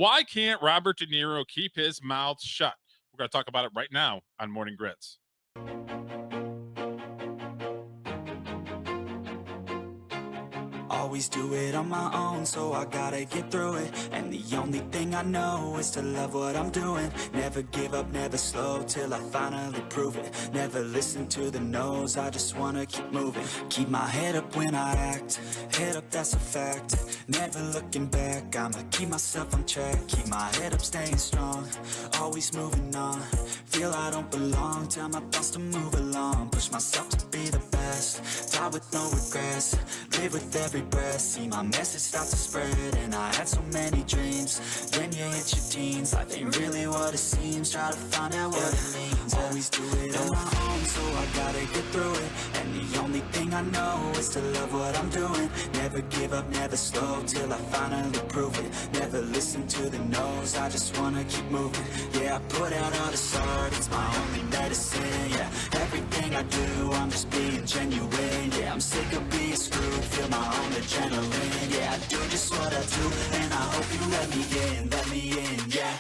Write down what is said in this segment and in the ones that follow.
Why can't Robert De Niro keep his mouth shut? We're going to talk about it right now on Morning Grits. Always do it on my own, so I gotta get through it. And the only thing I know is to love what I'm doing. Never give up, never slow, till I finally prove it. Never listen to the no's, I just wanna keep moving. Keep my head up when I act, head up, that's a fact. Never looking back, I'ma keep myself on track. Keep my head up, staying strong, always moving on. Feel I don't belong, tell my thoughts to move along. Push myself to be the best, die with no regrets. Live with every breath, see my message start to spread. And I had so many dreams, then you hit your teens. Life ain't really what it seems, try to find out what it means. Always do it on my own, so I gotta get through it. And the only thing I know is to love what I'm doing. Never give up, never slow, till I finally prove it. Never listen to the no's, I just wanna keep moving. Yeah, I put out all this art, it's my only medicine. Yeah, everything I do, I'm just being genuine. Yeah, I'm sick of being screwed, feel my own adrenaline. Yeah, I do just what I do, and I hope you let me in, yeah.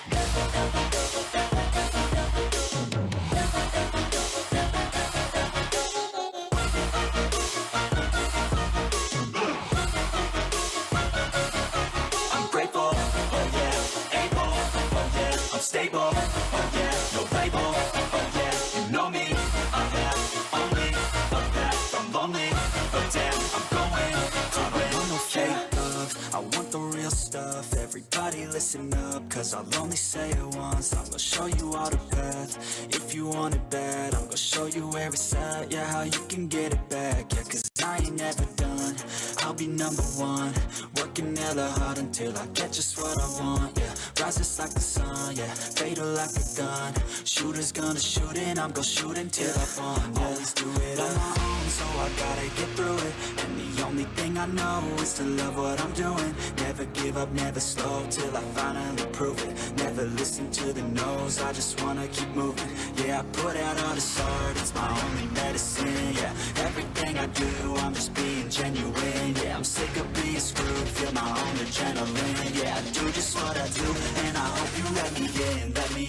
I'm grateful, oh yeah, able, oh yeah, I'm stable, oh yeah, no label, oh yeah, you know me, I have only the best. I'm lonely, but damn, I'm going to win. I want no fake love, I want the real stuff. Everybody listen up, cause I'll only say it once. I'm gonna show you all the path, if you want it bad. I'm gonna show you where it's at, yeah, how you can get it back. Yeah, cause I ain't never done, I'll be number one. Working hella hard until I get just what I want, yeah. Rises like the sun, yeah, fatal like a gun. Shooter's gonna shoot and I'm gonna shoot until I fall, yeah. Always do it on my own, so I gotta get through it. And the only thing I know is to love what I'm doing. Never give up, never slow, till I finally prove it. Never listen to the no's, I just wanna keep moving. Yeah, I put out all this art, it's my only medicine. Yeah, everything I do, I'm just being genuine. Yeah, I'm sick of being screwed, feel my own adrenaline. Yeah, I do just what I do, and I hope you let me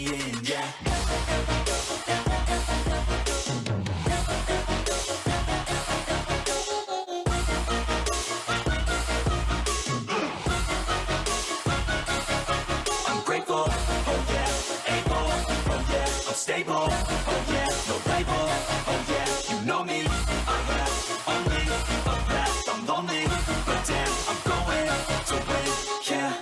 in, yeah. I'm grateful, oh yeah, able, oh yeah, I'm stable, oh yeah, no label, oh yeah, you know me, I have only a past. I'm lonely, but damn, I'm going to win, yeah.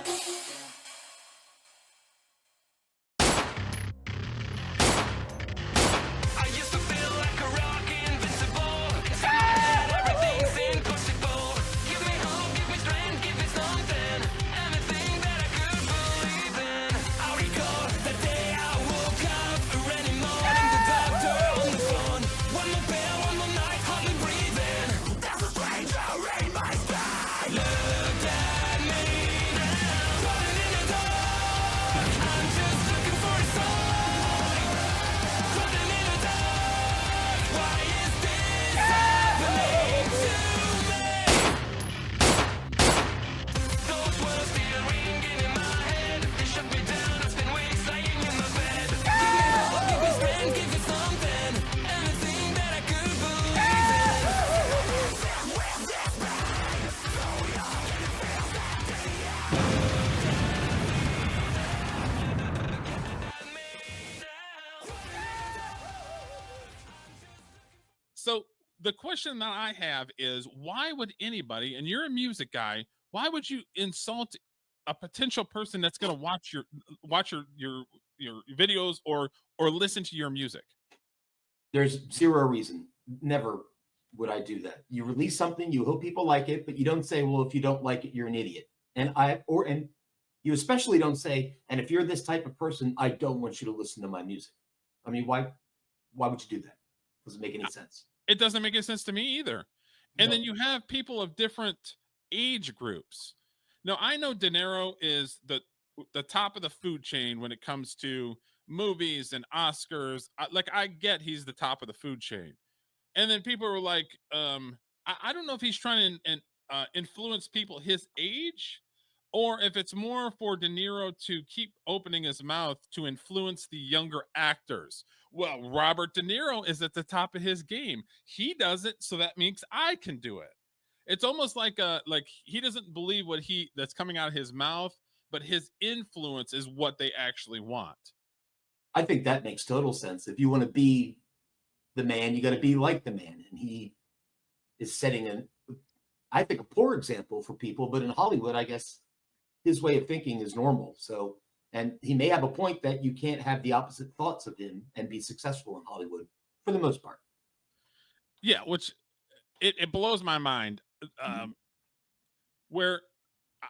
I used to feel like a rock, invincible. Inside, everything's impossible. Give me hope, give me strength, give me something. Anything that I could believe in. I recall the day I woke up, running more than the doctor on the phone. One more pill, one more night, hardly breathing. There's a stranger in my sky. Look at me now, running in the dark. I'm just looking for a sign. Running in the dark. Why is this happening to me? Those words still ringing in my head. They shut me down. I spent weeks lying in my bed. Give me hope, give me strength, give me something. Anything that I could believe in. So the question that I have is, why would anybody, and you're a music guy, why would you insult a potential person that's going to watch your videos or listen to your music? There's zero reason. Never would I do that. You release something, you hope people like it, but you don't say, well, if you don't like it, you're an idiot. And you especially don't say, and if you're this type of person, I don't want you to listen to my music. I mean, why would you do that? Doesn't make any sense. It doesn't make any sense to me either. And No. then you have people of different age groups. Now, I know De Niro is the top of the food chain when it comes to movies and Oscars. Like, I get he's the top of the food chain. And then people were like, I don't know if he's trying to influence people his age, or if it's more for De Niro to keep opening his mouth to influence the younger actors. Well, Robert De Niro is at the top of his game. He does it, so that means I can do it. It's almost like he doesn't believe what he that's coming out of his mouth, but his influence is what they actually want. I think that makes total sense. If you want to be the man, you got to be like the man. And he is setting I think, a poor example for people, but in Hollywood, I guess his way of thinking is normal. So, and he may have a point that you can't have the opposite thoughts of him and be successful in Hollywood for the most part. Yeah, which it blows my mind. Um, where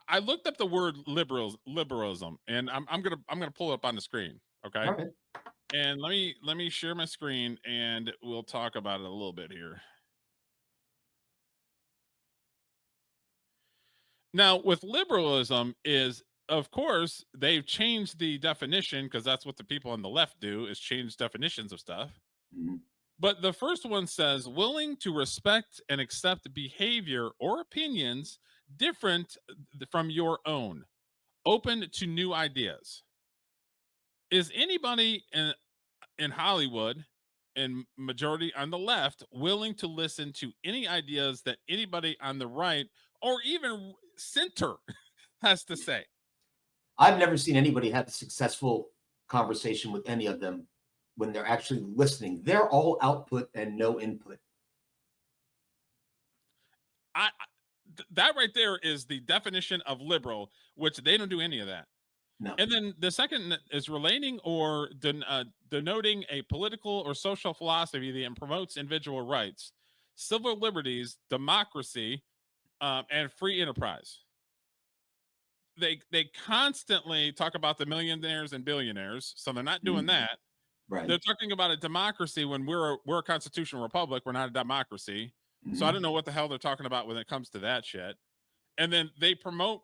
I looked up the word liberalism, and I'm gonna pull it up on the screen. Okay, All right. and let me share my screen, and we'll talk about it a little bit here. Now, with liberalism is, of course, they've changed the definition because that's what the people on the left do is change definitions of stuff. Mhm. But the first one says willing to respect and accept behavior or opinions different from your own, open to new ideas. Is anybody in Hollywood and majority on the left willing to listen to any ideas that anybody on the right or even center has to say? I've never seen anybody have a successful conversation with any of them when they're actually listening. They're all output and no input. That right there is the definition of liberal, which they don't do any of that. No. And then the second is relating or denoting a political or social philosophy that promotes individual rights, civil liberties, democracy, and free enterprise. They constantly talk about the millionaires and billionaires, so they're not doing Mhm. that. Right. They're talking about a democracy when we're a constitutional republic. We're not a democracy. So I Mhm. don't know what the hell they're talking about when it comes to that shit. And then they promote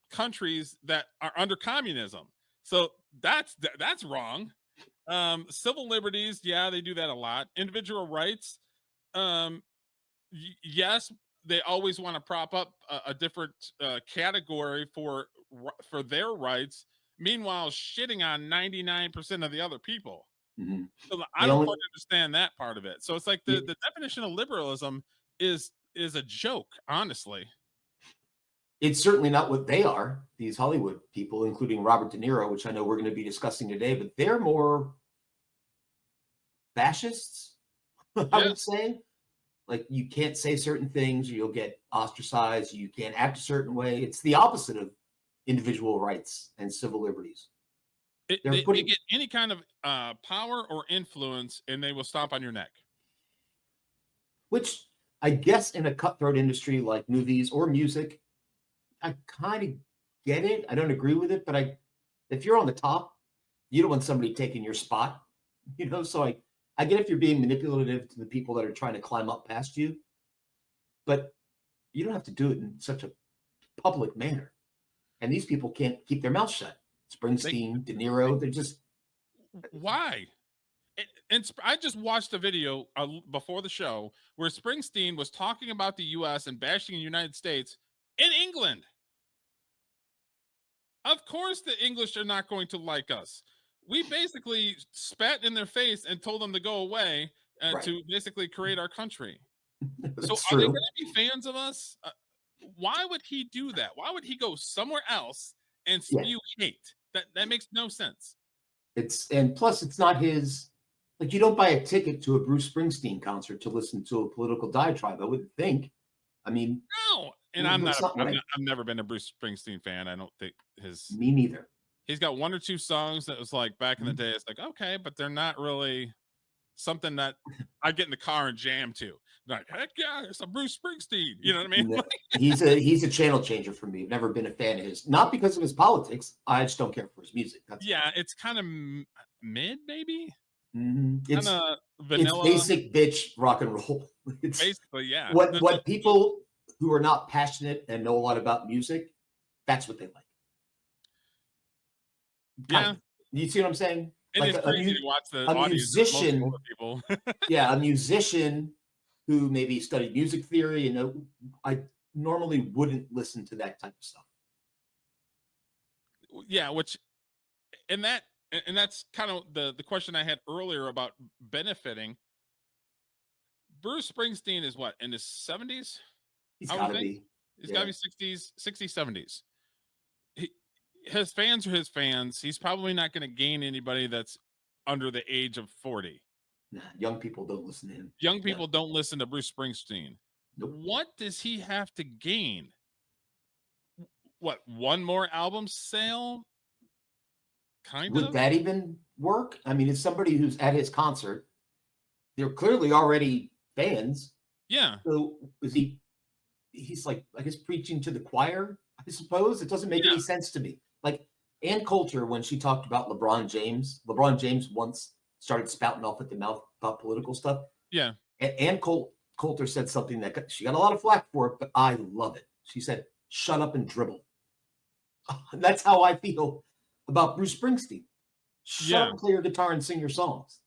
countries that are under communism. So that's wrong. Civil liberties, yeah, they do that a lot. Individual rights, um, yes, they always want to prop up a different category for their rights. Meanwhile, shitting on 99% of the other people. Mhm. So I They don't only quite understand that part of it. So it's like yeah, the definition of liberalism is a joke, honestly. it's certainly not what they are, these Hollywood people, including Robert De Niro, which I know we're going to be discussing today, but they're more fascists, I would Yes. say. Like you can't say certain things or you'll get ostracized. You can't act a certain way. It's the opposite of individual rights and civil liberties. They're They putting, get any kind of power or influence and they will stomp on your neck. which I guess in a cutthroat industry like movies or music, I kind of get it. I don't agree with it, but if you're on the top, you don't want somebody taking your spot, So I get if you're being manipulative to the people that are trying to climb up past you, but you don't have to do it in such a public manner. And these people can't keep their mouth shut. They Springsteen, De Niro, they're just why? I just watched a video before the show where Springsteen was talking about the U.S. and bashing the United States in England. Of course, the English are not going to like us. We basically spat in their face and told them to go away right. to basically create our country. So, That's are they going true. to be fans of us? Why would he do that? Why would he go somewhere else and Yeah. spew hate? That makes no sense. And plus it's not his, like you don't buy a ticket to a Bruce Springsteen concert to listen to a political diatribe, I wouldn't think. I mean, No, and I'm it's not. not right. I've never been a Bruce Springsteen fan. I don't think Me neither. he's got one or two songs that was like back in the Mhm. day. It's like okay, but they're not really something that I get in the car and jam to. Like heck yeah, it's a Bruce Springsteen. You know what I mean? No, he's a channel changer for me. I've never been a fan of his, not because of his politics. I just don't care for his music. That's Yeah, it's kind of mid, maybe Mhm. kind of It's vanilla. basic bitch rock and roll. It's Basically, yeah. what people who are not passionate and know a lot about music, that's what they like. Kind Yeah, of. You see what I'm saying? it Like is crazy to watch the a audience. It's mostly musician, older people. yeah, a musician who maybe studied music theory, I normally wouldn't listen to that type of stuff. Yeah, which and that and that's kind of the question I had earlier about benefiting. Bruce Springsteen is what, in his 70s? He's I would got to think be. he's got to Yeah. be 60s, 60s, 70s. He, his fans are his fans. He's probably not going to gain anybody that's under the age of 40. Nah, young people don't listen to him. Young No. people don't listen to Bruce Springsteen. Nope. What does he have to gain? What, one more album sale? Kind Would of. that even work? I mean, as somebody who's at his concert, they're clearly already fans. Yeah. So is he's like, I guess, preaching to the choir, I suppose. It doesn't make Yeah. any sense to me. Like Ann Coulter, when she talked about LeBron James once started spouting off at the mouth about political stuff. Yeah. And Ann Coulter said something that she got a lot of flack for it, but I love it. She said, shut up and dribble. That's how I feel about Bruce Springsteen. Shut up and play your guitar and sing your songs.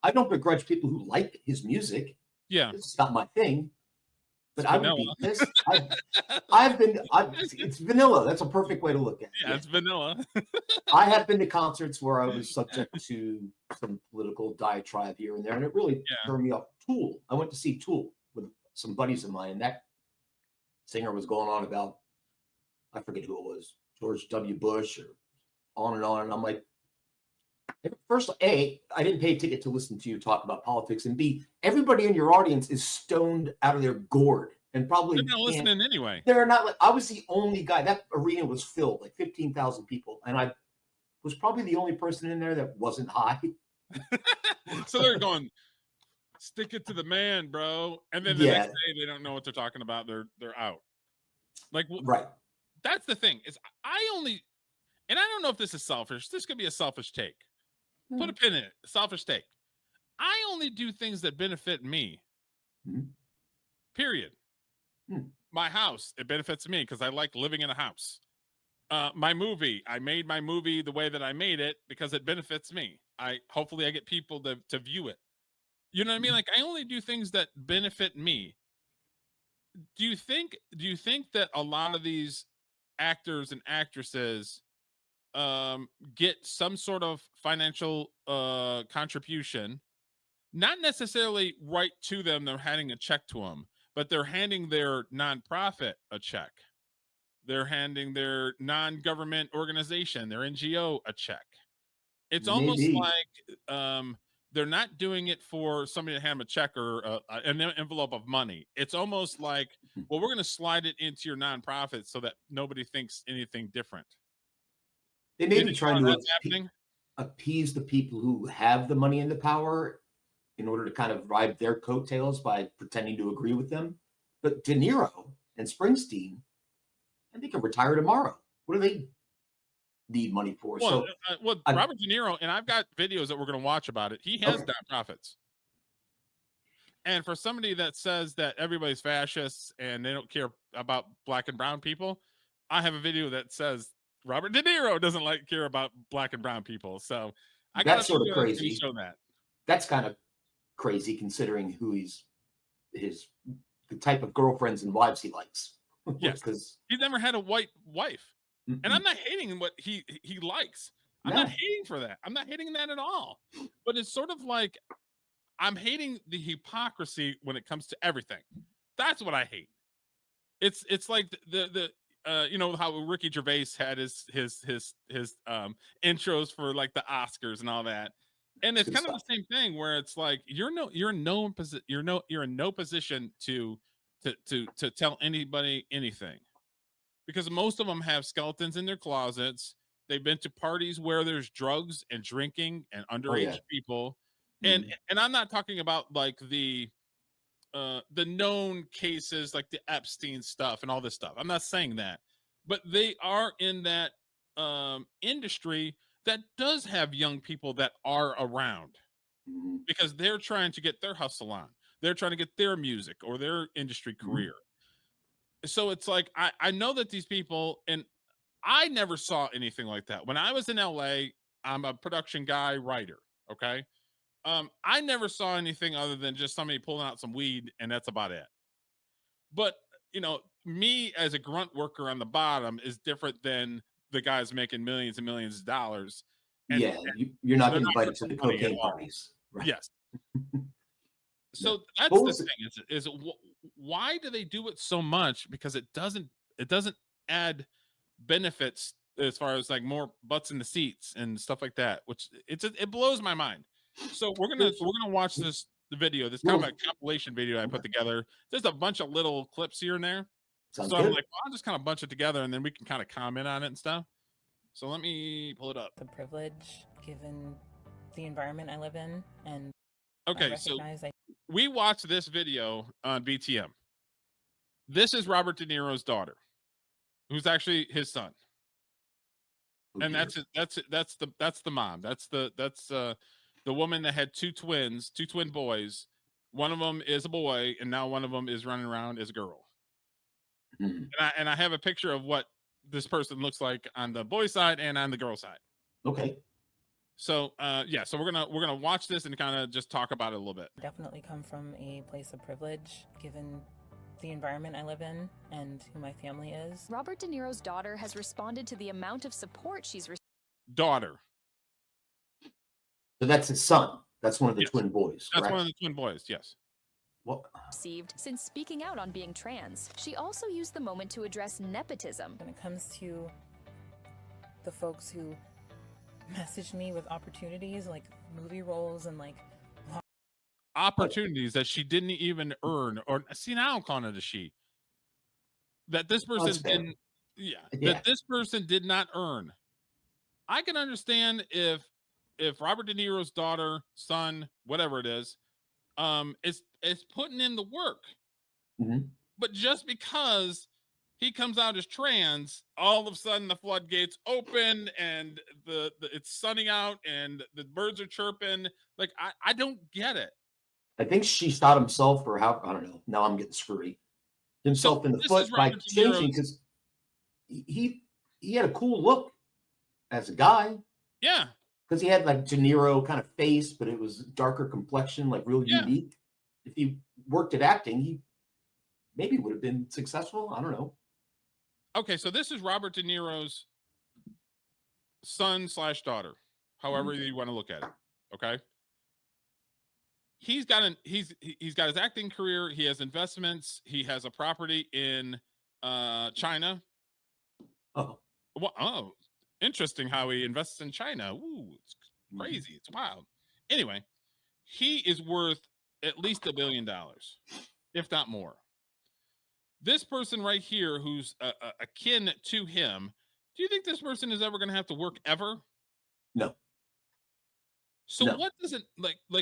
I don't begrudge people who like his music. Yeah. It's not my thing. But It's I would be pissed. It's vanilla. That's a perfect way to look at it. Yeah, it's vanilla. I have been to concerts where I was subject to some political diatribe here and there, and it really turned me off. Tool. I went to see Tool with some buddies of mine, and that singer was going on about, I forget who it was, George W. Bush, or on and on. And I'm like, first, A, I didn't pay a ticket to listen to you talk about politics, and B, everybody in your audience is stoned out of their gourd and probably They're not listening anyway. They're not. Like, I was the only guy. That arena was filled, like 15,000 people, and I was probably the only person in there that wasn't high. So they're going, stick it to the man, bro. And then the next day they don't know what they're talking about. They're out. Like, right. That's the thing, is and I don't know if this is selfish. This could be a selfish take. Put a pin in it. Selfish take. I only do things that benefit me. Period. My house, it benefits me because I like living in a house. My movie, I made my movie the way that I made it because it benefits me. Hopefully I get people to view it. You know what I mean? Like, I only do things that benefit me. Do you think that a lot of these actors and actresses get some sort of financial contribution, not necessarily right to them, they're handing a check to them, but they're handing their nonprofit a check, they're handing their non-government organization, their NGO, a check? It's almost like they're not doing it for somebody to hand them a check or an envelope of money. It's almost like, well, we're going to slide it into your nonprofit so that nobody thinks anything different. They may be trying to appease the people who have the money and the power in order to kind of ride their coattails by pretending to agree with them. But De Niro and Springsteen, I think, can retire tomorrow. What do they need money for? Well, Robert De Niro, and I've got videos that we're going to watch about it. He has nonprofits. And for somebody that says that everybody's fascists and they don't care about black and brown people, I have a video that says Robert De Niro doesn't care about black and brown people. So that's sort of crazy. Show that. That's kind of crazy considering who the type of girlfriends and wives he likes. Yes, because he's never had a white wife. And I'm not hating what he likes. I'm not hating for that. I'm not hating that at all. But it's sort of like I'm hating the hypocrisy when it comes to everything. That's what I hate. It's like the you know how Ricky Gervais had his intros for like the Oscars and all that, and it's kind of the same thing where it's like you're in no position to tell anybody anything, because most of them have skeletons in their closets. They've been to parties where there's drugs and drinking and underage people, and I'm not talking about like the known cases like the Epstein stuff and all this stuff. I'm not saying that, but they are in that industry that does have young people that are around because they're trying to get their hustle on. They're trying to get their music or their industry career. So it's like, I know that these people, and I never saw anything like that. When I was in LA, I'm a production guy, writer. Okay. I never saw anything other than just somebody pulling out some weed, and that's about it. But, you know, me as a grunt worker on the bottom is different than the guy's making millions and millions of dollars, and Yeah, you're not they're getting not invited to worth the the money at cocaine all. parties. Right. Yes. No. So that's What the was it? thing why do they do it so much? Because it doesn't add benefits as far as like more butts in the seats and stuff like that, which it blows my mind. So we're gonna watch the video, this kind of a Little, compilation video I put together. There's a bunch of little clips here and there. sounds So I'm good. like, well, I'll just kind of bunch it together and then we can kind of comment on it and stuff. So let me pull it up. The privilege given the environment I live in, and I Okay, so recognize we watched this video on BTM. This is Robert De Niro's daughter, who's actually his son. Oh, And dear. that's the mom. That's the woman that had two twin boys. One of them is a boy, and now one of them is running around as a girl. Mhm. And I have a picture of what this person looks like on the boy side and on the girl side. Okay. So yeah, so we're gonna watch this and kind of just talk about it a little bit. definitely come from a place of privilege given the environment I live in and who my family is. Robert De Niro's daughter has responded to the amount of support she's Daughter. So that's his son. That's one of the Yes. twin boys. That's correct? one of the twin boys. Yes. What? received since speaking out on being trans. She also used the moment to address nepotism. When it comes to the folks who message me with opportunities like movie roles and like Opportunities that she didn't even earn, or see, now I'm calling it a she. That this person that's fair. didn't, yeah, Yeah. that this person did not earn. I can understand if Robert De Niro's daughter, son, whatever it is putting in the work. Mhm. But just because he comes out as trans, all of a sudden the floodgates open and the it's sunning out and the birds are chirping. Like I don't get it. I think she shot himself, or how, I don't know. Now I'm getting screwy. Himself in the this foot is by Robert De changing, Niro's- because he had a cool look as a guy, Yeah. because he had like De Niro kind of face, but it was darker complexion, like real Yeah. unique. If he worked at acting, he maybe would have been successful. I don't know. Okay, so this is Robert De Niro's son/daughter, however you want to look at it. Okay. He's got his acting career. He has investments. He has a property in China. Oh, Oh, interesting how he invests in China. Ooh, it's crazy. It's wild. Anyway, he is worth at least $1 billion, if not more. This person right here, who's akin to him, do you think this person is ever going to have to work ever? no. So No. what doesn't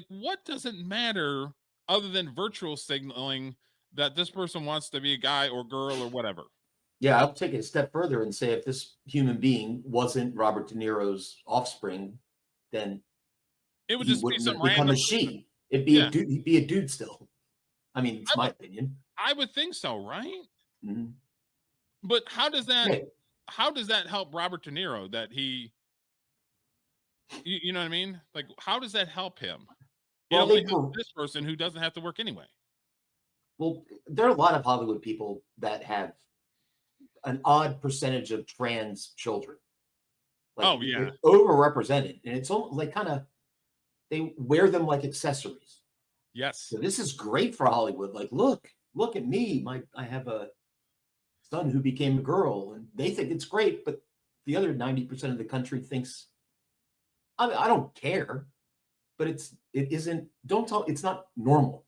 what doesn't matter other than virtual signaling that this person wants to be a guy or girl or whatever? Yeah, I'll take it a step further and say if this human being wasn't Robert De Niro's offspring, then It would he just be wouldn't some have become random a she. person. It'd be Yeah. a dude. He'd be a dude still. I mean, it's I my would- opinion. I would think so, right? Mhm. But how does that Yeah. help Robert De Niro that you know what I mean? Like, how does that help him? It Well, only they helps were- this person who doesn't have to work anyway. Well, there are a lot of Hollywood people that have an odd percentage of trans children. Like, Oh, yeah. they're overrepresented, and it's almost like kind of they wear them like accessories. Yes. So this is great for Hollywood. Like, look at me. I have a son who became a girl, and they think it's great, but the other 90% of the country thinks, I don't care, but it isn't. Don't tell. It's not normal.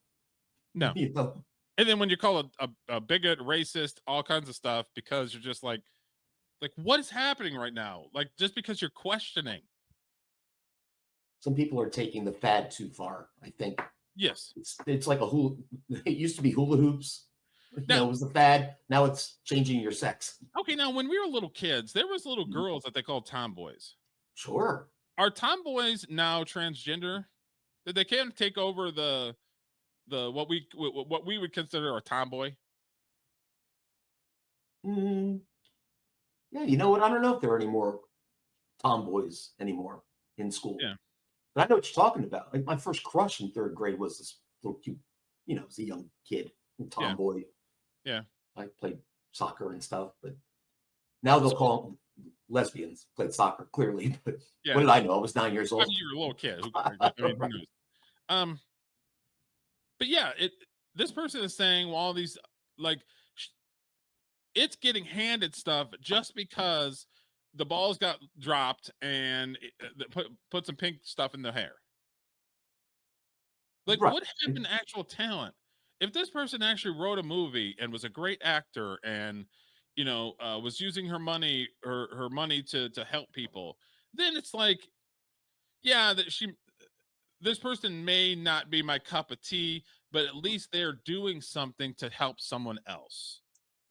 No. You know? And then when you call a bigot, racist, all kinds of stuff, because you're just like what is happening right now? Like, just because you're questioning. Some people are taking the fad too far. I think Yes. it's like a hula. It used to be hula hoops. Now- It was the fad. Now it's changing your sex. Okay, now when we were little kids, there was little girls that they called tomboys. Sure. Are tomboys now transgender? Did they can't take over the what we would consider a tomboy? Mm, yeah, you know what? I don't know if there are any more tomboys anymore in school. Yeah. But I know what you're talking about. Like, my first crush in third grade was this little cute, it was a young kid, a tomboy. Yeah. I played soccer and stuff, but now they'll call lesbians, played soccer, clearly. But Yeah. what did I know? I was 9 years I old. mean, you were a little kid. I mean, who knows? But yeah, this person is saying, well, all these like it's getting handed stuff just because the balls got dropped and put some pink stuff in the hair. Like, Right. what happened to actual talent? If this person actually wrote a movie and was a great actor and was using her money to help people, then it's like, yeah, this person may not be my cup of tea, but at least they're doing something to help someone else.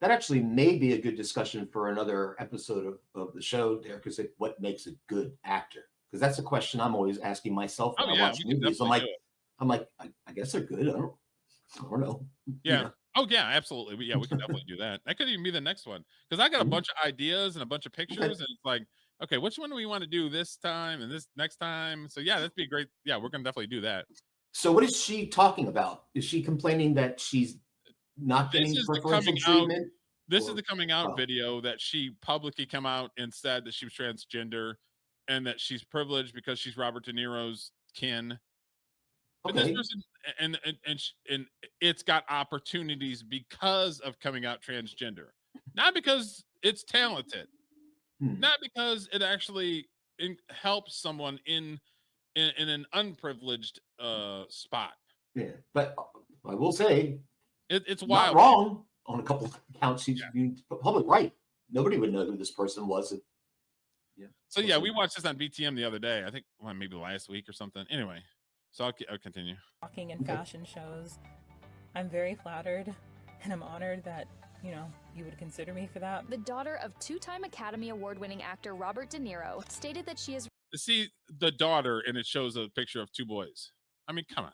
That actually may be a good discussion for another episode of the show, there, because what makes a good actor? Because that's a question I'm always asking myself when Oh I yeah, watch we can movies. definitely do it. I'm like, I guess they're good. I don't know. Yeah. know? Oh yeah, absolutely. Yeah, we can definitely do that. That could even be the next one because I got a Mhm. bunch of ideas and a bunch of pictures, and it's like, okay, which one do we want to do this time and this next time? So yeah, that'd be great. Yeah, we're gonna definitely do that. So what is she talking about? Is she complaining that she's not This getting is the preferential coming out. treatment? This is Or the coming out oh, video that she publicly come out and said that she was transgender and that she's privileged because she's Robert De Niro's kin. But this okay. person and it's got opportunities because of coming out transgender, not because it's talented, Hmm. not because it actually helps someone in an unprivileged spot. Yeah, but I will say, It's not wild. wrong on a couple of counts. She's Yeah. being public right. Nobody would know who this person was. Yeah. So yeah, we watched this on BTM the other day. I think maybe last week or something. Anyway, so I'll continue. Walking in fashion shows. I'm very flattered and I'm honored that, you would consider me for that. The daughter of two-time Academy Award-winning actor Robert De Niro stated that she is See the daughter, and it shows a picture of two boys. I mean, come on.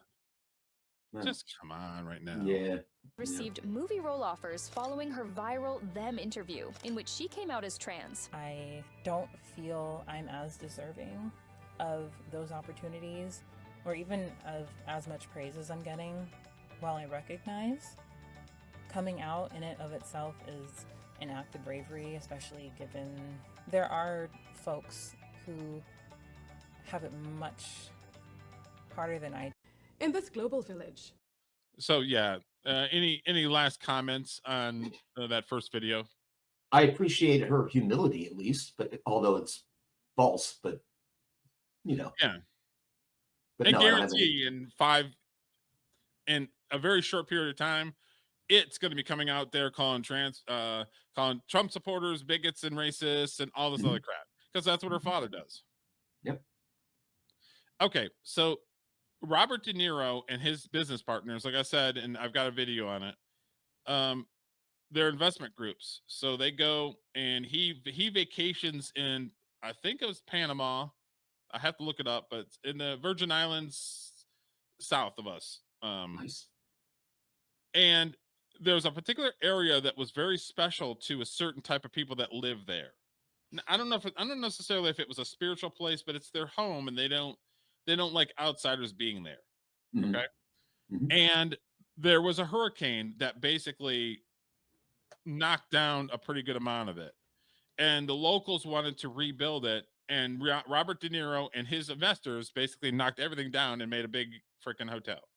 Yeah. Just come on right now. Yeah. received movie role offers following her viral Them interview, in which she came out as trans. I don't feel I'm as deserving of those opportunities or even of as much praise as I'm getting. While I recognize coming out in and of itself is an act of bravery, especially given there are folks who have it much harder than I do. In this global village, So yeah, any last comments on that first video? I appreciate her humility at least, but although it's false, but Yeah, But I no, I don't have guarantee in a very short period of time, it's going to be coming out there calling calling Trump supporters bigots and racists and all this Mhm. other crap because that's what her father does. Yep. Okay, so Robert De Niro and his business partners, like I said, and I've got a video on it. They're investment groups, so they go and he vacations in, I think it was Panama. I have to look it up, but it's in the Virgin Islands south of us. Nice. And there's a particular area that was very special to a certain type of people that live there. I don't necessarily if it was a spiritual place, but it's their home, and they don't like outsiders being there. Mhm. Okay. Mhm. And there was a hurricane that basically knocked down a pretty good amount of it. And the locals wanted to rebuild it. And Robert De Niro and his investors basically knocked everything down and made a big freaking hotel.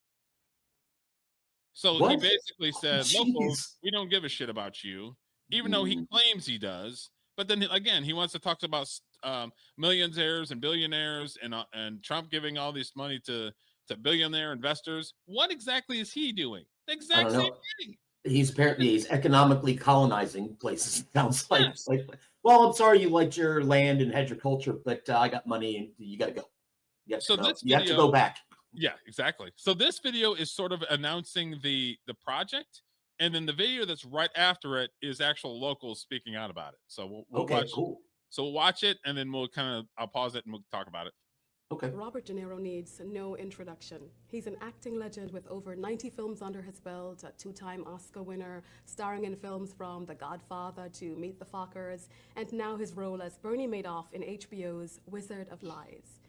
So he What? basically said, Jeez. locals, we don't give a shit about you, even though he claims he does. But then again, he wants to talk about millionaires and billionaires and Trump giving all this money to billionaire investors. What exactly is he doing? The I exact don't same know. thing. He's economically colonizing places. It sounds like, Yes. Well, I'm sorry you liked your land and had your culture, but I got money and you got to go. So this you have to video- go back. Yeah, exactly. So this video is sort of announcing the project, and then the video that's right after it is actual locals speaking out about it. So we'll Okay, watch. cool. So we'll watch it, and then I'll pause it and we'll talk about it. Okay. Robert De Niro needs no introduction. He's an acting legend with over 90 films under his belt, a two-time Oscar winner, starring in films from The Godfather to Meet the Fockers, and now his role as Bernie Madoff in HBO's Wizard of Lies.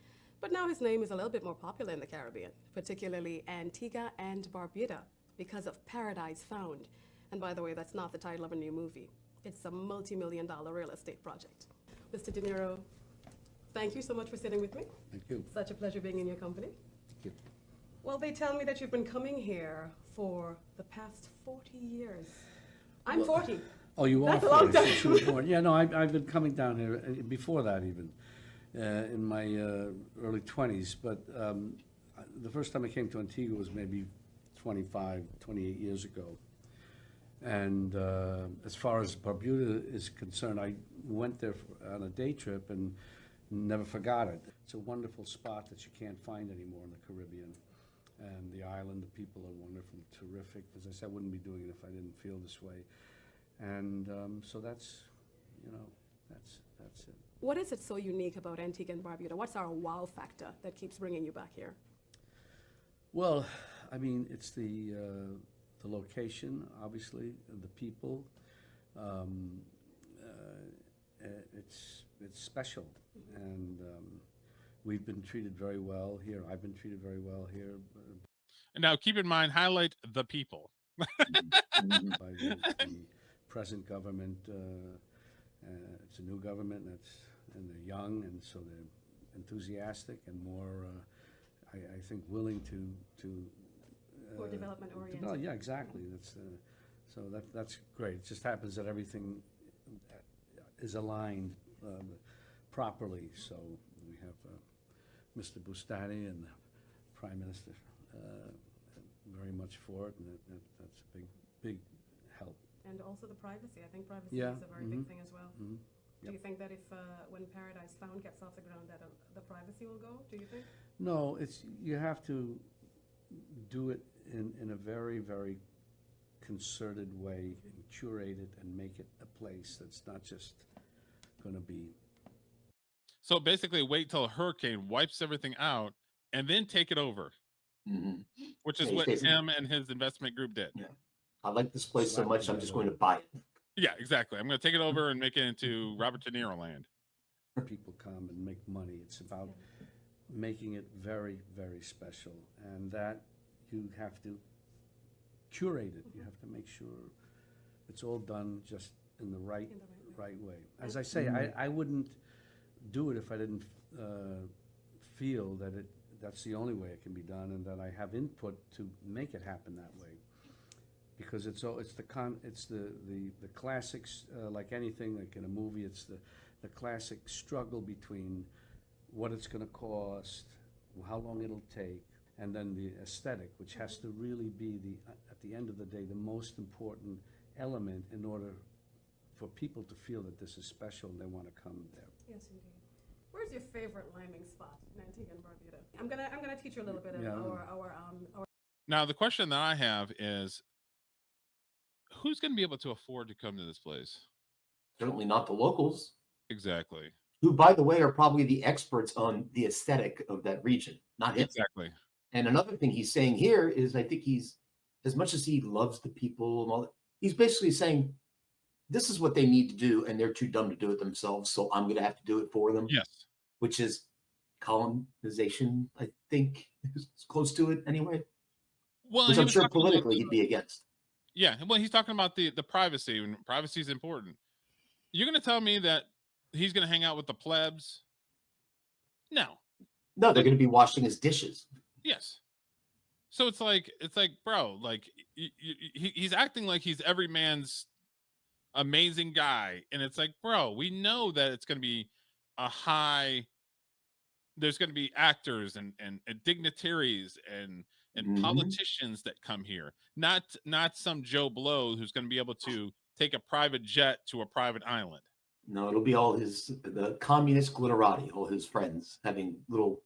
But now his name is a little bit more popular in the Caribbean, particularly Antigua and Barbuda, because of Paradise Found. And by the way, that's not the title of a new movie. It's a multi-million-dollar real estate project. Mr. De Niro, thank you so much for sitting with me. Thank you. Such a pleasure being in your company. Thank you. Well, they tell me that you've been coming here for the past 40 years. I'm 40. Oh, you are That's a long 40 since you were time. born. Yeah, no, I've been coming down here before that even, in my early 20s. But the first time I came to Antigua was maybe 25, 28 years ago. And as far as Barbuda is concerned, I went there on a day trip and never forgot it. It's a wonderful spot that you can't find anymore in the Caribbean. And the island, the people are wonderful, terrific. As I said, I wouldn't be doing it if I didn't feel this way. And so that's, you know, that's it. What is it so unique about Antigua and Barbuda? What's our wow factor that keeps bringing you back here? Well, I mean, it's the location, obviously, and the people. It's special, and we've been treated very well here. I've been treated very well here And now keep in mind, highlight the people. by the present government. It's a new government, and they're young, and so they're enthusiastic and more, I think, willing to More development oriented. No, yeah, exactly. So that's great. It just happens that everything is aligned properly. So we have Mr. Bustani and the Prime Minister very much for it, and that's a big help. And also the privacy. I think privacy Yeah, is a very big thing as well. Do Yep. you think that if when Paradise Found gets off the ground, that the privacy will go? Do you think? No, you have to do it in a very, very concerted way, and curate it and make it a place that's not just going to be. So basically, wait till a hurricane wipes everything out and then take it over, which is Yeah, what basically- him and his investment group did. Yeah. I like this place so Slap much, it I'm right just over. going to buy it. Yeah, exactly. I'm going to take it over and make it into Robert De Niro land. People come and make money. It's about making it very, very special, and that you have to curate it. You have to make sure it's all done just in the right way. As I say, I wouldn't do it if I didn't feel that that's the only way it can be done, and that I have input to make it happen that way. Because it's the classics, like anything, like in a movie, it's the classic struggle between what it's going to cost, how long it'll take, and then the aesthetic, which has to really be at the end of the day, the most important element in order for people to feel that this is special and they want to come there. Yes, indeed. Where's your favorite liming spot in Antigua and Barbuda? I'm gonna teach you a little bit of Yeah. our Now, the question that I have is, who's going to be able to afford to come to this place? Certainly not the locals, Exactly. who, by the way, are probably the experts on the aesthetic of that region, not him. Exactly. And another thing he's saying here is, I think he's, as much as he loves the people and all that, he's basically saying, this is what they need to do, and they're too dumb to do it themselves, so I'm going to have to do it for them. Yes. Which is colonization, I think, is close to it anyway. Well, Which he I'm was sure talking about politically he'd be against. yeah, well, he's talking about the privacy, and privacy is important. You're going to tell me that he's going to hang out with the plebs? No. No, they're going to be washing his dishes. Yes. So it's like, bro, like he's acting like he's every man's amazing guy, and it's like, bro, we know that it's going to be a high. There's going to be actors and dignitaries and politicians that come here, not some Joe Blow who's going to be able to take a private jet to a private island. No, it'll be all the communist glitterati, all his friends having little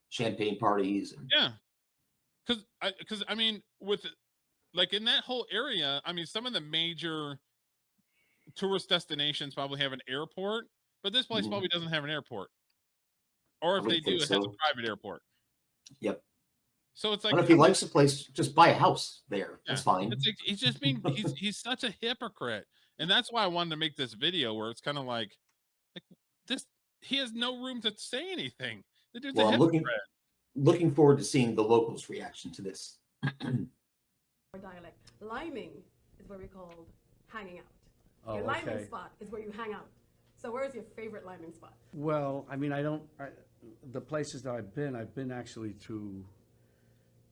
champagne parties. And Yeah, because I mean, with like in that whole area, I mean, some of the major tourist destinations probably have an airport, but this place probably doesn't have an airport. Or if I would they do, think it has a so. private airport. Yep. So it's like, But if he likes the place, just buy a house there. That's yeah, fine. it's like he's just being he's such a hypocrite, and that's why I wanted to make this video where it's kind of like this. He has no room to say anything. The dude's a Well, I'm hypocrite. looking forward to seeing the locals' reaction to this. dialect. Liming is where we call hanging out. Oh, Your liming okay. spot is where you hang out. So where's your favorite liming spot? Well, I mean, the places that I've been actually to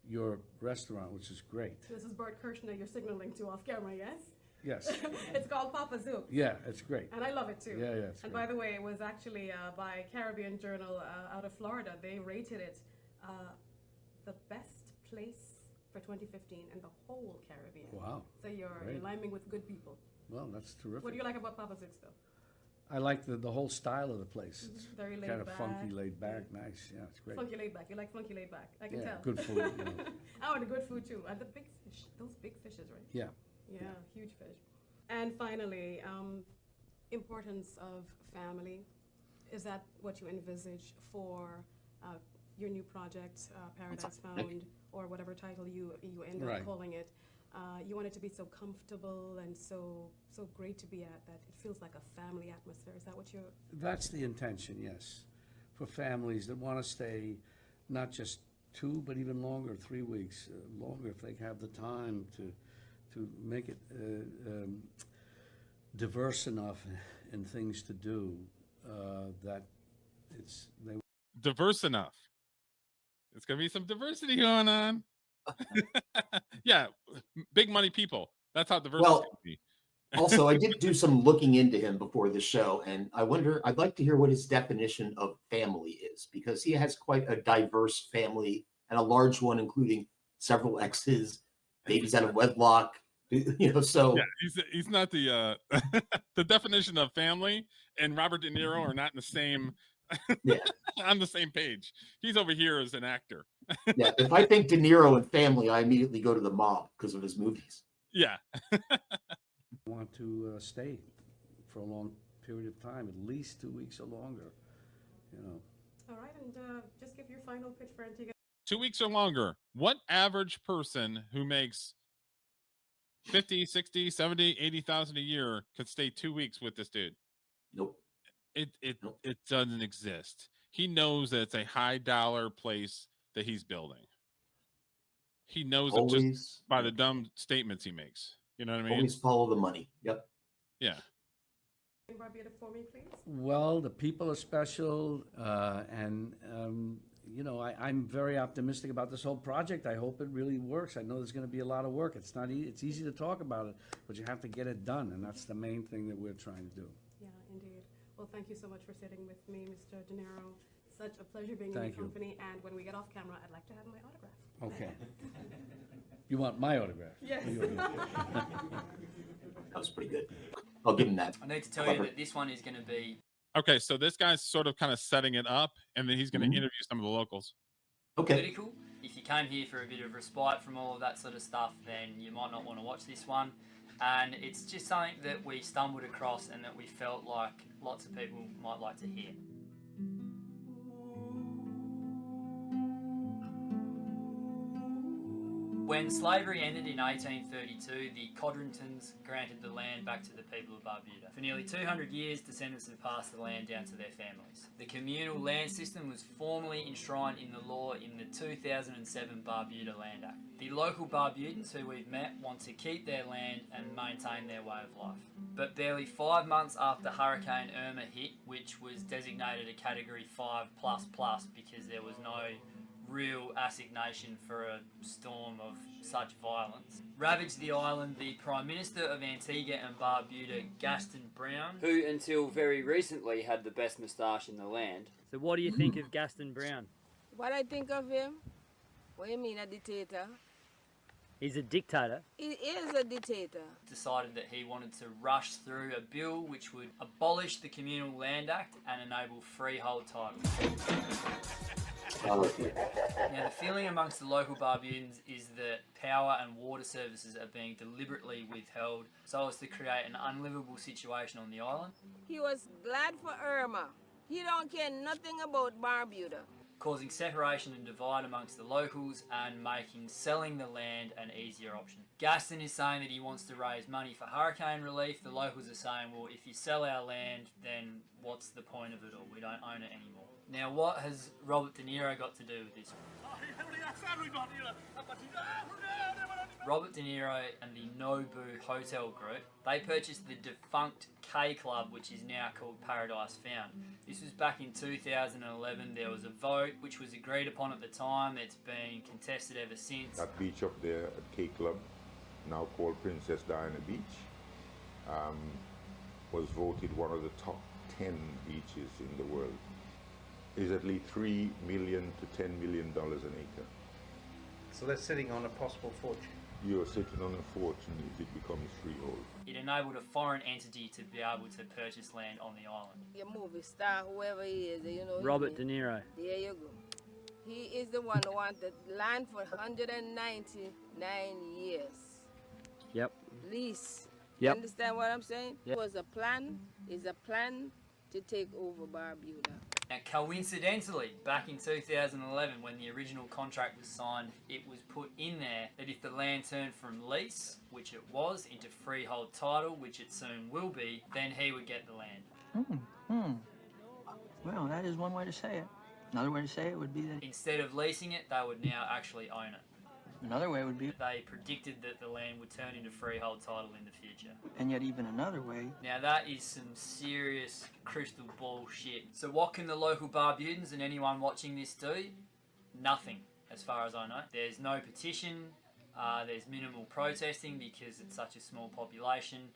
your restaurant, which is great. This is Bert Kirshner you're signaling to off camera, yes? Yes. It's called Papa Zook. Yeah, it's great. And I love it too. Yeah, yeah, it's And great. by the way, it was actually by Caribbean Journal out of Florida. They rated it the best place for 2015 in the whole Caribbean. Wow. So you're Great. liming with good people. Well, that's terrific. What do you like about Papa Zook's though? I like the whole style of the place. It's Very laid kind of back. funky, laid back, nice. Yeah, it's great. Funky laid back. You like funky laid back. I can Yeah, tell. good food. You know. Oh, and the good food too. And the big fish. Those big fishes, right? Yeah. Yeah, huge fish. And finally, importance of family. Is that what you envisage for your new project, Paradise Found, or whatever title you end up Right. calling it? You want it to be so comfortable and so great to be at that it feels like a family atmosphere. Is that what you're? That's the intention, yes. For families that want to stay not just 2, but even longer, 3 weeks, longer if they have the time to make it diverse enough in things to do that they Diverse enough. It's gonna be some diversity going on. Yeah, big money people. That's how diverse Well, it's gonna be. Also, I did do some looking into him before the show, and I'd like to hear what his definition of family is, because he has quite a diverse family and a large one, including several exes, babies out of wedlock, so Yeah, he's not the the definition of family and Robert De Niro are not in the same yeah. on the same page. He's over here as an actor. Yeah. If I think De Niro and family, I immediately go to the mob because of his movies. Yeah. want to stay for a long period of time, at least 2 weeks or longer, All right, and just give your final pitch for Antigua. 2 weeks or longer. What average person who makes 50, 60, 70, 80,000 a year could stay 2 weeks with this dude? Nope. Nope. It doesn't exist. He knows that it's a high dollar place that he's building. He knows it just Always, by the dumb statements he makes. You know what I mean? always follow the money. Yep. Yeah. Barbuda for me, please. Well, the people are special, and I'm very optimistic about this whole project. I hope it really works. I know there's going to be a lot of work. It's not it's easy to talk about it, but you have to get it done, and that's the main thing that we're trying to do. Yeah, indeed. Well, thank you so much for sitting with me, Mr. De Niro. Such a pleasure being in Thank your you. company. And when we get off camera, I'd like to have my autograph. Okay. You want my autograph? Yes. That was pretty good. I'll give him that. I need to tell Clever. you that this one is going to be Okay, so this guy's sort of kind of setting it up, and then he's going to Mhm. interview some of the locals. Okay. political. If you came here for a bit of respite from all of that sort of stuff, then you might not want to watch this one. And it's just something that we stumbled across and that we felt like lots of people might like to hear. When slavery ended in 1832, the Codringtons granted the land back to the people of Barbuda. For nearly 200 years, descendants have passed the land down to their families. The communal land system was formally enshrined in the law in the 2007 Barbuda Land Act. The local Barbudans who we've met want to keep their land and maintain their way of life. But barely 5 months after Hurricane Irma hit, which was designated a Category 5++ because there was no real assignation for a storm of such violence, ravaged the island, the Prime Minister of Antigua and Barbuda, Gaston Brown, who until very recently had the best moustache in the land. So what do you think of Gaston Brown? What I think of him? What do you mean, a dictator? He's a dictator. He is a dictator. Decided that he wanted to rush through a bill which would abolish the Communal Land Act and enable freehold title. Now, the feeling amongst the local Barbudans is that power and water services are being deliberately withheld so as to create an unlivable situation on the island, He was glad for Irma. He don't care nothing about Barbuda. causing separation and divide amongst the locals and making selling the land an easier option. Gaston is saying that he wants to raise money for hurricane relief. The locals are saying, well, if you sell our land, then what's the point of it all? We don't own it anymore. Now, what has Robert De Niro got to do with this? Robert De Niro and the Nobu Hotel Group, they purchased the defunct K Club, which is now called Paradise Found. This was back in 2011. There was a vote which was agreed upon at the time. It's been contested ever since. That beach up there at K Club, now called Princess Diana Beach, was voted one of the top 10 beaches in the world. Is at least $3 million to $10 million an acre. So they're sitting on a possible fortune. You're sitting on a fortune if it becomes freehold. It enabled a foreign entity to be able to purchase land on the island. Your movie star, whoever he is, you know. Robert De Niro. There you go. He is the one who wanted land for 199 years. Yep. Lease. Yep. Understand what I'm saying? Yep. It was a plan, is a plan to take over Barbuda. Now, coincidentally, back in 2011, when the original contract was signed, it was put in there that if the land turned from lease, which it was, into freehold title, which it soon will be, then he would get the land. Well, that is one way to say it. Another way to say it would be that Instead of leasing it, they would now actually own it. another way would be, They predicted that the land would turn into freehold title in the future. and yet even another way. Now that is some serious crystal ball shit. So what can the local Barbudans and anyone watching this do? Nothing, as far as I know. There's no petition, there's minimal protesting because it's such a small population,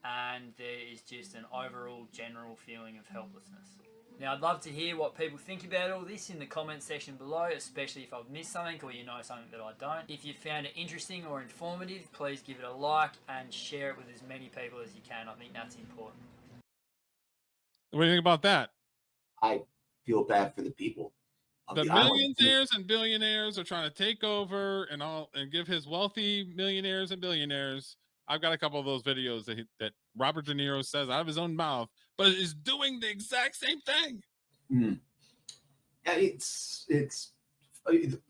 and there is just an overall general feeling of helplessness. Now, I'd love to hear what people think about all this in the comment section below, especially if I've missed something or you know something that I don't. If you found it interesting or informative, please give it a like and share it with as many people as you can. I think that's important. What do you think about that? I feel bad for the people. of The island. millionaires and billionaires are trying to take over and give his wealthy millionaires and billionaires. I've got a couple of those videos that Robert De Niro says out of his own mouth, but is doing the exact same thing. Mm. Yeah, it's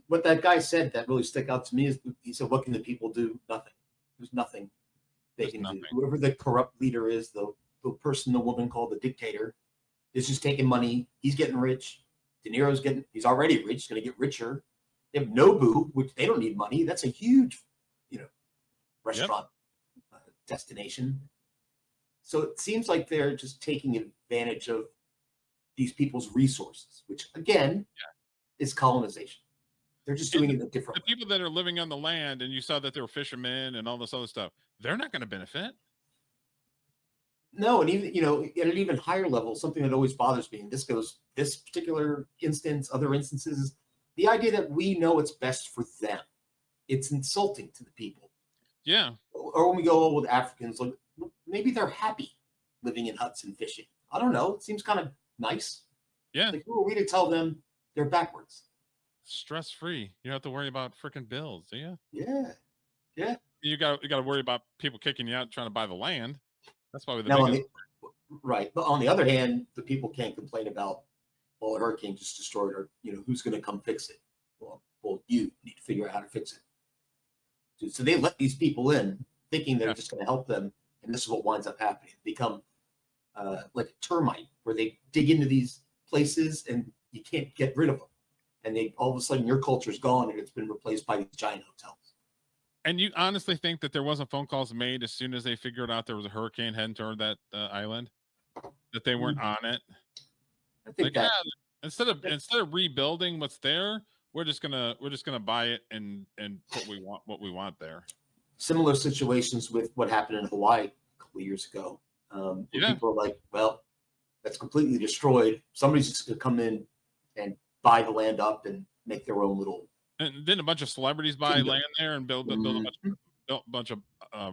what that guy said that really stuck out to me is he said, "What can the people do? Nothing. There's nothing they can do. Whoever the corrupt leader is, the person, the woman called the dictator, is just taking money. He's getting rich. De Niro's he's already rich. He's going to get richer. They have Nobu, which they don't need money. That's a huge, restaurant destination. So it seems like they're just taking advantage of these people's resources, which again is colonization. They're just doing it a different The way. people that are living on the land, and you saw that they were fishermen and all this other stuff, they're not going to benefit. No, and even at an even higher level, something that always bothers me, and this particular instance, other instances, the idea that we know what's best for them. It's insulting to the people. Yeah. Or when we go with Africans, like maybe they're happy living in huts and fishing. I don't know. It seems kind of nice. Yeah. Like who are we to tell them they're backwards? Stress free. You don't have to worry about freaking bills, do you? Yeah. Yeah. You got to worry about people kicking you out trying to buy the land. That's probably the Now, biggest. right. But on the other hand, the people can't complain about, well, a hurricane just destroyed her. Who's going to come fix it? Well, you need to figure out how to fix it. So they let these people in thinking they're just going to help them. And this is what winds up happening. They become like a termite where they dig into these places and you can't get rid of them. And all of a sudden your culture's gone and it's been replaced by these giant hotels. And you honestly think that there wasn't phone calls made as soon as they figured out there was a hurricane heading toward that island, that they weren't on it? I think that instead of rebuilding what's there, we're just gonna buy it and put what we want there. Similar situations with what happened in Hawaii a couple of years ago. People are like, well, that's completely destroyed. Somebody's just gonna come in and buy the land up and make their own little. And then a bunch of celebrities buy land there and build a bunch of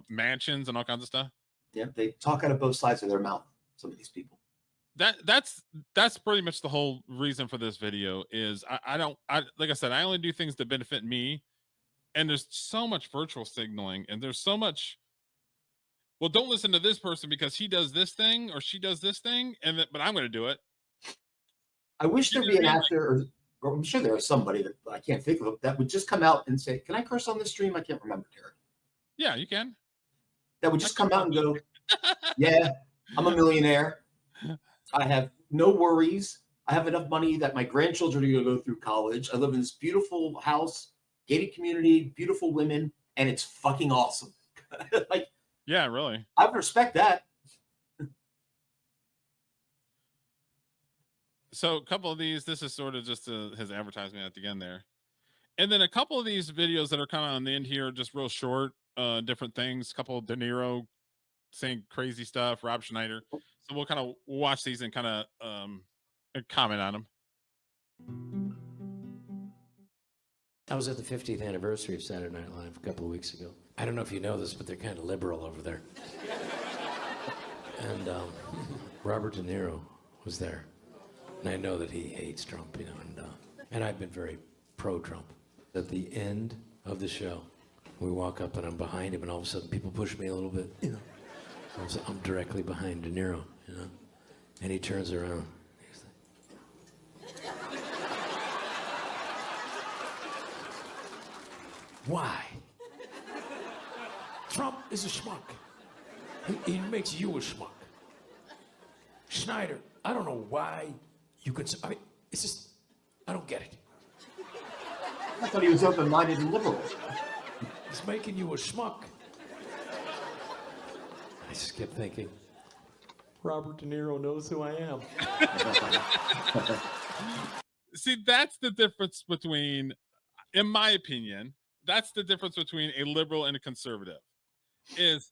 mansions and all kinds of stuff. Yeah, they talk out of both sides of their mouth. Some of these people. That's pretty much the whole reason for this video. Is I like I said, I only do things that benefit me, and there's so much virtual signaling, and there's so much. Well, don't listen to this person because he does this thing or she does this thing, but I'm going to do it. I wish there'd be an actor, or I'm sure there is somebody that I can't think of that would just come out and say, "Can I curse on this stream?" I can't remember, Derek. Yeah, you can. That would just come out and go, "Yeah, I'm a millionaire. I have no worries. I have enough money that my grandchildren are going to go through college. I live in this beautiful house, gated community, beautiful women, and it's fucking awesome. Like, Yeah, really. I respect that. So a couple of these, this is sort of just his advertisement at the end there. And then a couple of these videos that are kind of on the end here, are just real short, different things. A couple of De Niro saying crazy stuff, Rob Schneider. So we'll kind of watch these and kind of comment on them. I was at the 50th anniversary of Saturday Night Live a couple of weeks ago. I don't know if you know this, but they're kind of liberal over there. And Robert De Niro was there. And I know that he hates Trump, you know, and I've been very pro-Trump. At the end of the show, we walk up and I'm behind him, and all of a sudden people push me a little bit, you know. I'm directly behind De Niro, you know, and he turns around. He's like, why? Trump is a schmuck. He makes you a schmuck. Schneider, I don't know why you could. I mean, it's just, I don't get it. I thought he was open-minded and liberal. He's making you a schmuck. I just kept thinking, Robert De Niro knows who I am. See, that's the difference between, in my opinion, that's the difference between a liberal and a conservative. Is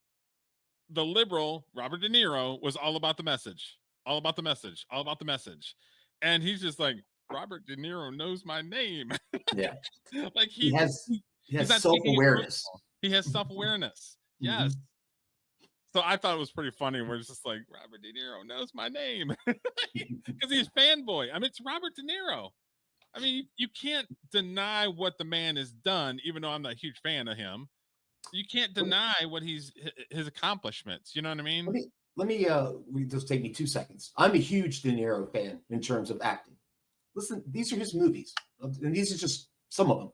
the liberal, Robert De Niro, was all about the message, all about the message, all about the message. And he's just like, Robert De Niro knows my name. Yeah. Like he has he's not taking it self-awareness. personal. He has self-awareness. Yes. So I thought it was pretty funny where it's just like, Robert De Niro knows my name. Because he's fanboy. I mean, it's Robert De Niro. I mean, you can't deny what the man has done, even though I'm not a huge fan of him. You can't deny what his accomplishments. You know what I mean? Let me just take me 2 seconds. I'm a huge De Niro fan in terms of acting. Listen, these are his movies, and these are just some of them.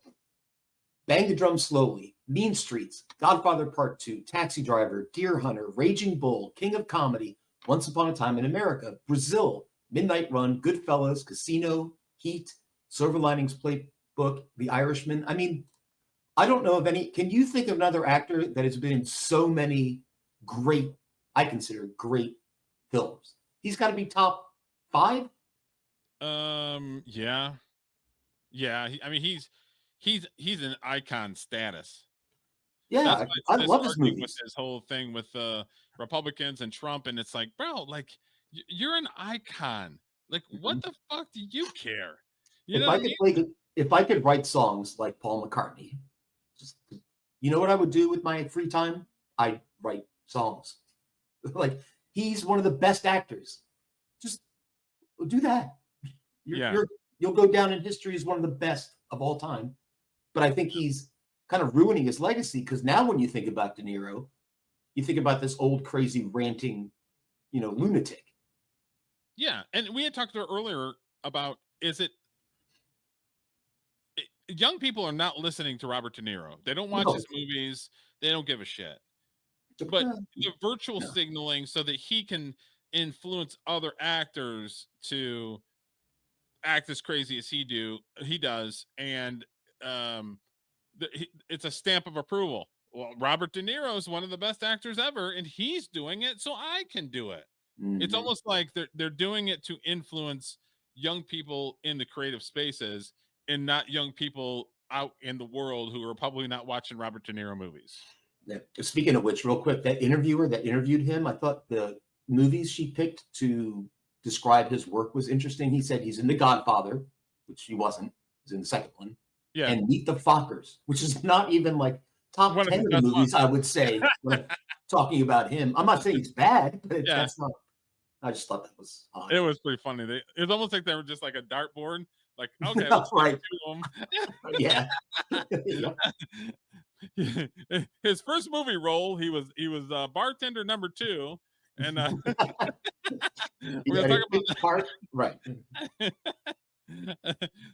Bang the Drum Slowly, Mean Streets, Godfather Part 2, Taxi Driver, Deer Hunter, Raging Bull, King of Comedy, Once Upon a Time in America, Brazil, Midnight Run, Goodfellas, Casino, Heat, Silver Linings Playbook, The Irishman. I mean, I don't know of any. Can you think of another actor that has been in so many great, I consider great films? He's got to be top 5. Yeah. I mean, he's an icon status. Yeah, I love his with movies. his whole thing with the Republicans and Trump, and it's like, bro, like you're an icon. Like, what the fuck do you care? You know what I mean? If I could write songs like Paul McCartney, you know what I would do with my free time? I'd write songs. Like, he's one of the best actors. Just do that. You'll go down in history as one of the best of all time. But I think he's kind of ruining his legacy, because now when you think about De Niro, you think about this old, crazy, ranting, lunatic. Yeah, and we had talked earlier about, young people are not listening to Robert De Niro. They don't watch his movies. They don't give a shit. But the virtual signaling so that he can influence other actors to act as crazy as he does, and it's a stamp of approval. Well, Robert De Niro is one of the best actors ever, and he's doing it, so I can do it. It's almost like they're doing it to influence young people in the creative spaces, and not young people out in the world who are probably not watching Robert De Niro movies. Yeah. Speaking of which, real quick, that interviewer that interviewed him, I thought the movies she picked to describe his work was interesting. He said he's in The Godfather, which he wasn't. He's in the second one. Yeah. And Meet the Fockers, which is not even like top 10 of the movies, I would say, when talking about him. I'm not saying he's bad, but that's not. I just thought that was odd. It was pretty funny. It was almost like they were just like a dartboard. Like, okay, That's right. Yeah. His first movie role, he was bartender number 2, and we're gonna talk about part, right.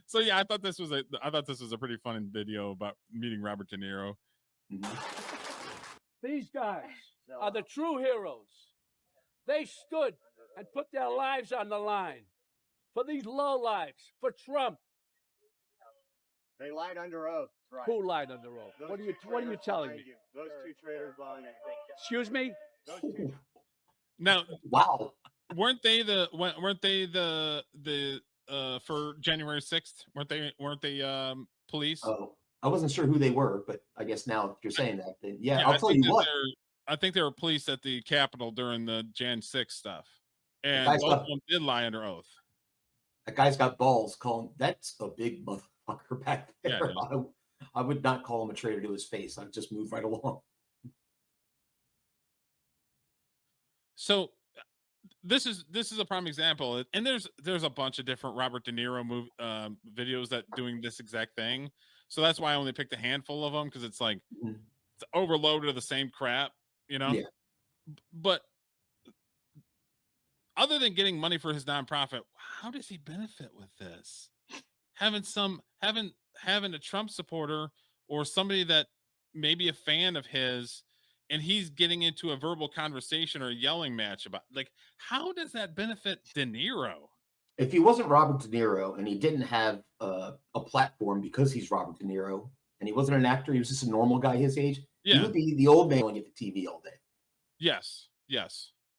So yeah, I thought this was a pretty fun video about meeting Robert De Niro. These guys are the true heroes. They stood and put their lives on the line for these lowlives, for Trump. They lied under oath. Who lied under oath? What are you telling me? Those two traitors behind you. Excuse me? Now, Wow. weren't they the for January 6th? Weren't they police? Oh, I wasn't sure who they were, but I guess now if you're saying that, then yeah, I'll I tell think you that what. I think they were police at the Capitol during the Jan 6 stuff, and guy's both got- of them did lie under oath. That guy's got balls calling. That's a big motherfucker back Yeah, there. dude. I would not call him a traitor to his face. I'd just move right along. So this is a prime example, and there's a bunch of different Robert De Niro videos that doing this exact thing. So that's why I only picked a handful of them, because it's like it's overloaded of the same crap, you know. Yeah. But other than getting money for his nonprofit, how does he benefit with this? Having a Trump supporter or somebody that maybe a fan of his, and he's getting into a verbal conversation or a yelling match about, like, how does that benefit De Niro? If he wasn't Robert De Niro and he didn't have a platform because he's Robert De Niro and he wasn't an actor, he was just a normal guy his age, he Yeah. would be the old man yelling at the TV all day. Yes.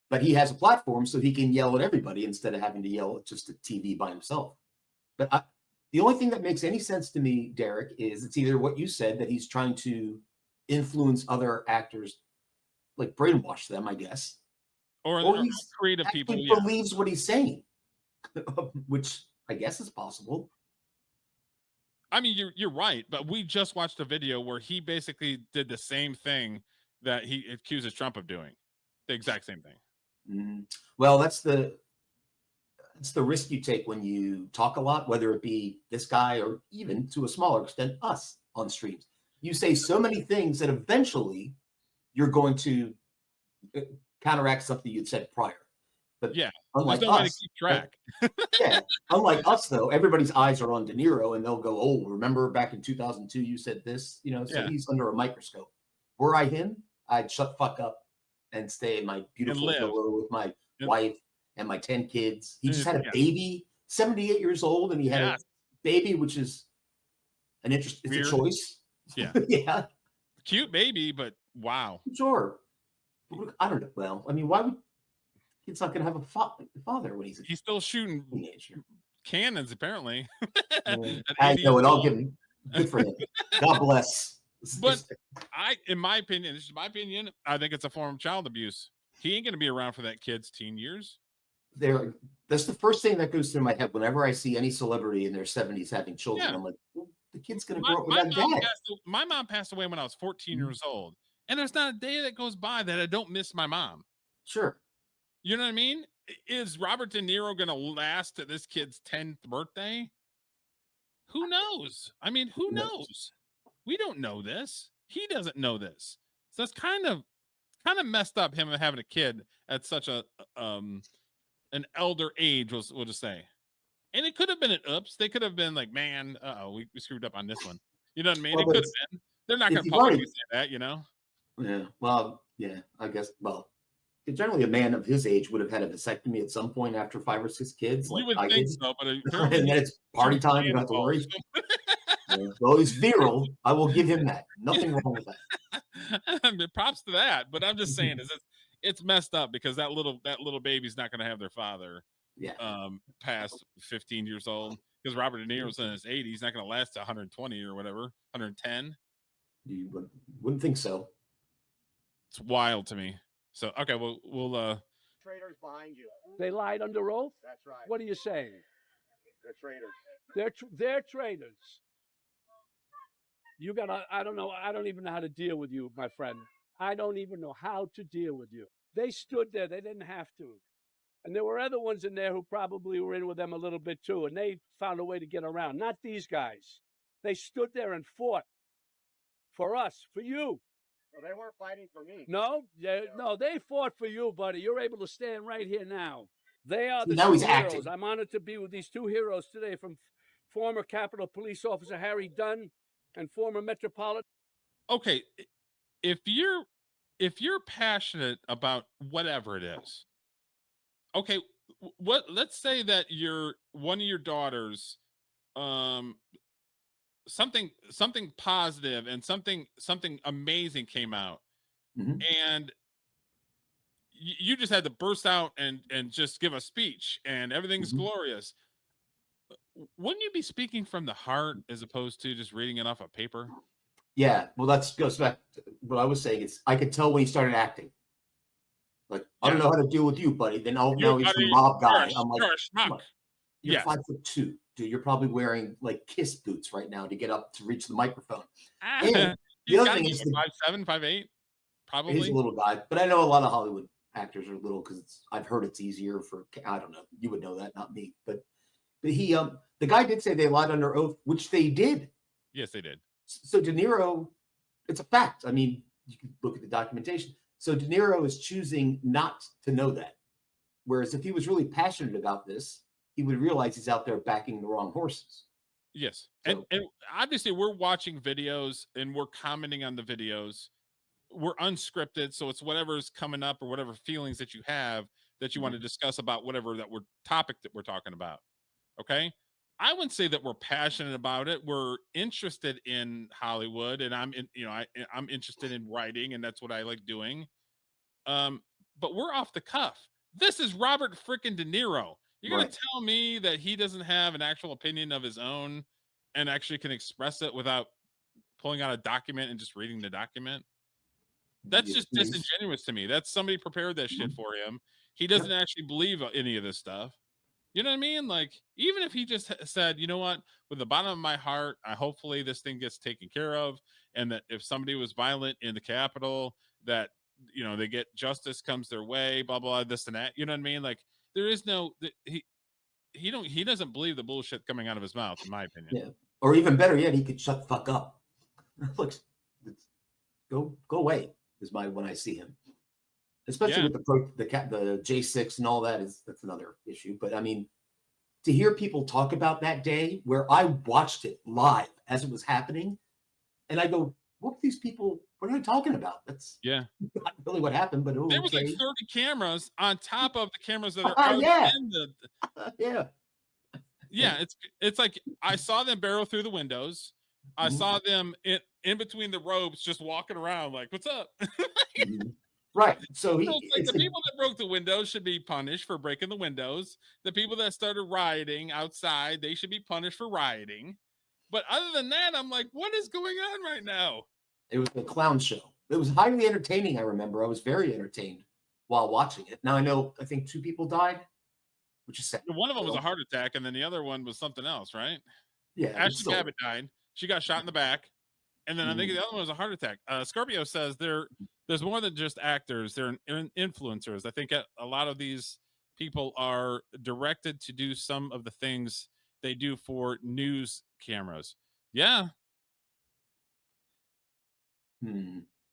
But he has a platform so he can yell at everybody instead of having to yell at just a TV by himself. But the only thing that makes any sense to me, Derek, is it's either what you said, that he's trying to influence other actors, like brainwash them, I guess, Or he's creative actually people. Yeah. believes what he's saying, which I guess is possible. I mean, you're right, but we just watched a video where he basically did the same thing that he accuses Trump of doing, the exact same thing. Well, that's the risk you take when you talk a lot, whether it be this guy or even to a smaller extent us on streams. You say so many things that eventually you're going to counteract something you'd said prior. But yeah, unlike there's no way to us, keep track. yeah, unlike us though, everybody's eyes are on De Niro, and they'll go, "Oh, remember back in 2002 you said this?" You know, so Yeah. he's under a microscope. Were I him, I'd shut the fuck up and stay in my beautiful live. villa with my Yep. wife and my 10 kids. He just had a Yeah. baby, 78 years old, and he had Yes. a baby, which is an interest. It's Weird. a choice. Yeah. Yeah, Cute baby, but wow. sure. I don't know. Well, I mean, why would kid's not going to have a father when he's a He's still shooting teenager? cannons, apparently. I At 80 know, and years I'll old. give him good for him. God bless. But in my opinion, this is my opinion, I think it's a form of child abuse. He ain't going to be around for that kid's teen years. That's the first thing that goes through my head whenever I see any celebrity in their 70s having children. Yeah. I'm like, well, the kid's going to grow up with that dad. My mom passed away when I was 14 years old. And there's not a day that goes by that I don't miss my mom. Sure. You know what I mean? Is Robert De Niro going to last to this kid's 10th birthday? Who knows? I mean, who knows? We don't know this. He doesn't know this. So that's kind of messed up, him having a kid at such a an elder age, we'll just say. And it could have been an oops. They could have been like, man, we screwed up on this one. You know what I mean? Well, It could have been. They're not going to publicly say that, you know? Yeah. Well, yeah, I guess. Well, generally, a man of his age would have had a vasectomy at some point after 5 or 6 kids. You Like would I think did. so, but And apparently then it's party time. You don't have to worry. Yeah. Well, he's virile. I will give him that. Nothing wrong with that. props to that. But I'm just saying, it's messed up because that little baby's not going to have their father. Yeah. Past 15 years old, because Robert De Niro's in his 80s, he's not going to last to 120 or whatever, 110. You wouldn't think so. It's wild to me. So okay, we'll Traitors behind you. They lied under oath? That's right. What are you saying? They're traitors. They're traitors. You got I don't know. I don't even know how to deal with you, my friend. I don't even know how to deal with you. They stood there. They didn't have to. And there were other ones in there who probably were in with them a little bit too, and they found a way to get around. Not these guys. They stood there and fought for us, for you. Well, they weren't fighting for me. No, they fought for you, buddy. You're able to stand right here now. They are the Now two he's heroes. acting. I'm honored to be with these two heroes today, from former Capitol Police Officer Harry Dunn and former Metropolitan. okay. If you're passionate about whatever it is, okay, let's say that one of your daughters something positive and something amazing came out, Mhm. and you just had to burst out and just give a speech and everything's Mhm. glorious. Wouldn't you be speaking from the heart as opposed to just reading it off a paper? Yeah, well, that goes back to what I was saying. It's I could tell when he started acting. Like, I don't Yeah. know how to deal with you, buddy. Then You now he's the buddy, mob guy. I'm like, you're a schmuck. come on, you're Yes. 5'2", dude. You're probably wearing like Kiss boots right now to get up to reach the microphone. And the He's other got to thing be is what, 5'7", 5'8", he's probably. a little guy, but I know a lot of Hollywood actors are little because I've heard it's easier for I don't know. You would know that, not me. But he the guy did say they lied under oath, which they did. Yes, they did. So De Niro, it's a fact. I mean, you can look at the documentation. So De Niro is choosing not to know that. Whereas if he was really passionate about this, he would realize he's out there backing the wrong horses. Yes. So- And obviously we're watching videos and we're commenting on the videos. We're unscripted, so it's whatever's coming up or whatever feelings that you have that you want to discuss about whatever topic that we're talking about. Okay? I wouldn't say that we're passionate about it. We're interested in Hollywood, and I'm interested in writing, and that's what I like doing. But we're off the cuff. This is Robert frickin' De Niro. You're gonna Right. tell me that he doesn't have an actual opinion of his own and actually can express it without pulling out a document and just reading the document? That's Yeah, just he's- disingenuous to me. That's somebody prepared that shit for him. He doesn't actually believe any of this stuff. You know what I mean? Like, even if he just said, you know what, with the bottom of my heart, I hopefully this thing gets taken care of, and that if somebody was violent in the Capitol, that they get justice comes their way, blah blah, this and that. You know what I mean? Like, there is no he doesn't believe the bullshit coming out of his mouth, in my opinion. Yeah. Or even better yet, he could shut the fuck up. Look, go away is when I see him. Especially with the J6 and all that that's another issue. But I mean, to hear people talk about that day where I watched it live as it was happening, and I go, what are these people? What are they talking about? That's Yeah. not really what happened, but There was like 30 cameras on top of the cameras that are already yeah. in the yeah. Yeah, it's like I saw them barrel through the windows. I saw them in between the ropes just walking around like, what's up? Right. So it's like the people that broke the windows should be punished for breaking the windows. The people that started rioting outside, they should be punished for rioting. But other than that, I'm like, what is going on right now? It was a clown show. It was highly entertaining, I remember. I was very entertained while watching it. Now I think 2 people died, which is sad. One of them was a heart attack, and then the other one was something else, right? Yeah. Ashley Cabot died. She got shot in the back. And then I think the other one was a heart attack. Scorpio says there's more than just actors. They're influencers. I think a lot of these people are directed to do some of the things they do for news cameras. Yeah.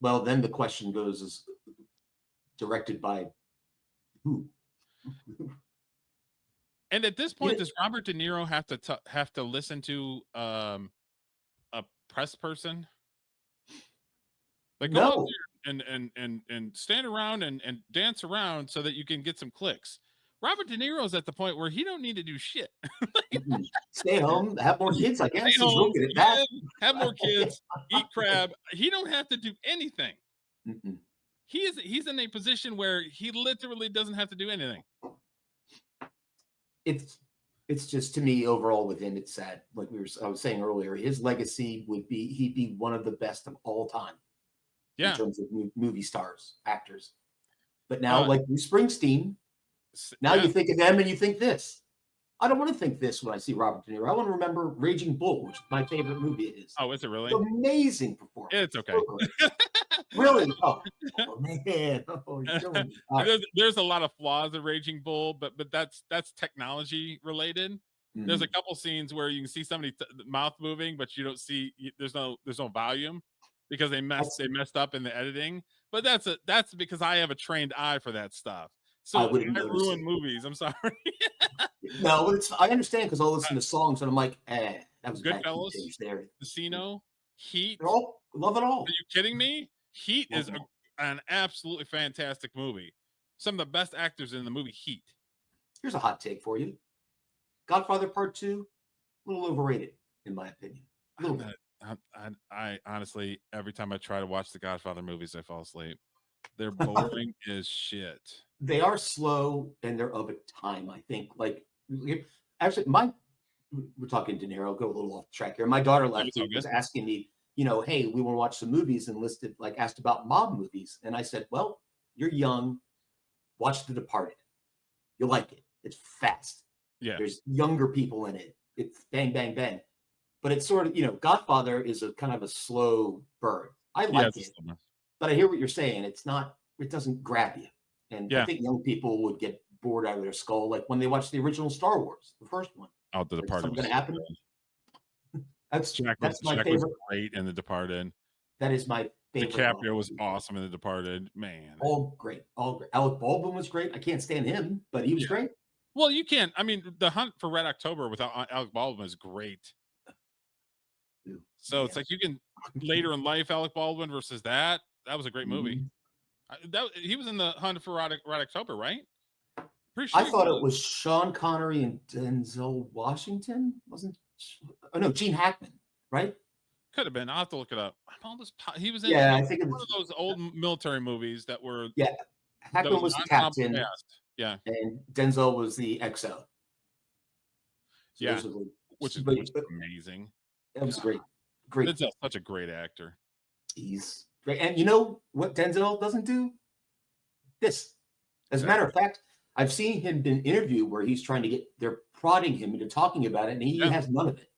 Well, then the question goes, is directed by who? And at this point, does Robert De Niro have to listen to a press person? Like, go out there and stand around and dance around so that you can get some clicks. Robert De Niro's at the point where he don't need to do shit. Stay home, have more kids, I guess. Stay He's home, looking at that. have more kids, eat crab. He don't have to do anything. He's in a position where he literally doesn't have to do anything. It's just, to me, overall with him, it's sad. Like I was saying earlier, his legacy he'd be one of the best of all time. Yeah. In terms of movie stars, actors. But now, like Bruce Springsteen, now you think of them and you think this. I don't want to think this when I see Robert De Niro. I want to remember Raging Bull, which is my favorite movie. It is. Oh, is it really? Amazing performance. It's okay. Really? Oh man. Oh, there's a lot of flaws in Raging Bull, but that's technology related. There's a couple scenes where you can see somebody mouth moving, but you don't see there's no volume because they messed up in the editing. But that's because I have a trained eye for that stuff. So I ruin movies. I'm sorry. No, I understand because I'll listen to songs and I'm like, that was Goodfellas, there. Casino, Heat. Love it all. Are you kidding me? Heat is an absolutely fantastic movie. Some of the best actors in the movie Heat. Here's a hot take for you. Godfather Part 2, a little overrated, in my opinion. little bit. I honestly, every time I try to watch the Godfather movies, I fall asleep. They're boring as shit. They are slow and they're of a time, I think. Like, actually, we're talking De Niro, go a little off track here. My daughter last it's all week was good. asking me, hey, we want to watch some movies and asked about mob movies. And I said, well, you're young. Watch The Departed. You'll like it. It's fast. Yeah. There's younger people in it. It's bang, bang, bang. But it's sort of, Godfather is a kind of a slow burn. I like it, but I hear what you're saying. It doesn't grab you. And I think young people would get bored out of their skull, like when they watch the original Star Wars, the first one. Oh, The Departed was going to happen. That's my Jack favorite. was great in The Departed. That is my favorite. DiCaprio was awesome in The Departed. Man, all great. Alec Baldwin was great. I can't stand him, but he was great. Well, you can't. I mean, The Hunt for Red October without Alec Baldwin is great. So it's like you can later in life, Alec Baldwin versus that. That was a great movie. He was in The Hunt for Red October, right? Pretty sure I thought it was Sean Connery and Denzel Washington. No, Gene Hackman, right? Could have been. I'll have to look it up. He was in. Yeah, I think it one was of those old military movies that were. Yeah, Hackman was the captain. Yeah, and Denzel was the XO. So yeah, which is amazing. That was great. Great. Denzel's such a great actor. He's great. And you know what Denzel doesn't do? This. As a matter of fact, I've seen him in an interview where they're prodding him into talking about it, and he has none of it.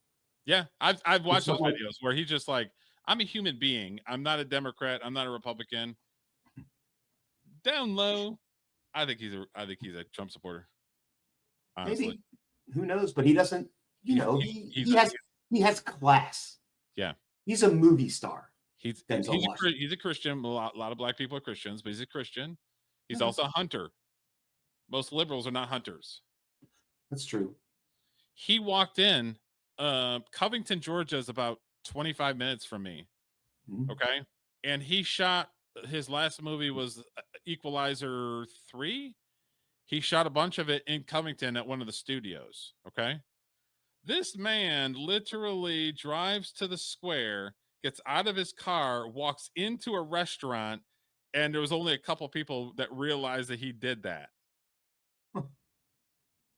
Yeah, I've watched those videos where he's just like, I'm a human being. I'm not a Democrat. I'm not a Republican. Down low, I think he's a Trump supporter. Honestly. Maybe. Who knows? But he doesn't, he has class. Yeah. He's a movie star. He's a Christian. A lot of black people are Christians, but he's a Christian. He's also a hunter. Most liberals are not hunters. That's true. He walked in. Covington, Georgia is about 25 minutes from me. Okay. And he shot his last movie was Equalizer 3. He shot a bunch of it in Covington at one of the studios. Okay. This man literally drives to the square, gets out of his car, walks into a restaurant, and there was only a couple people that realized that he did that.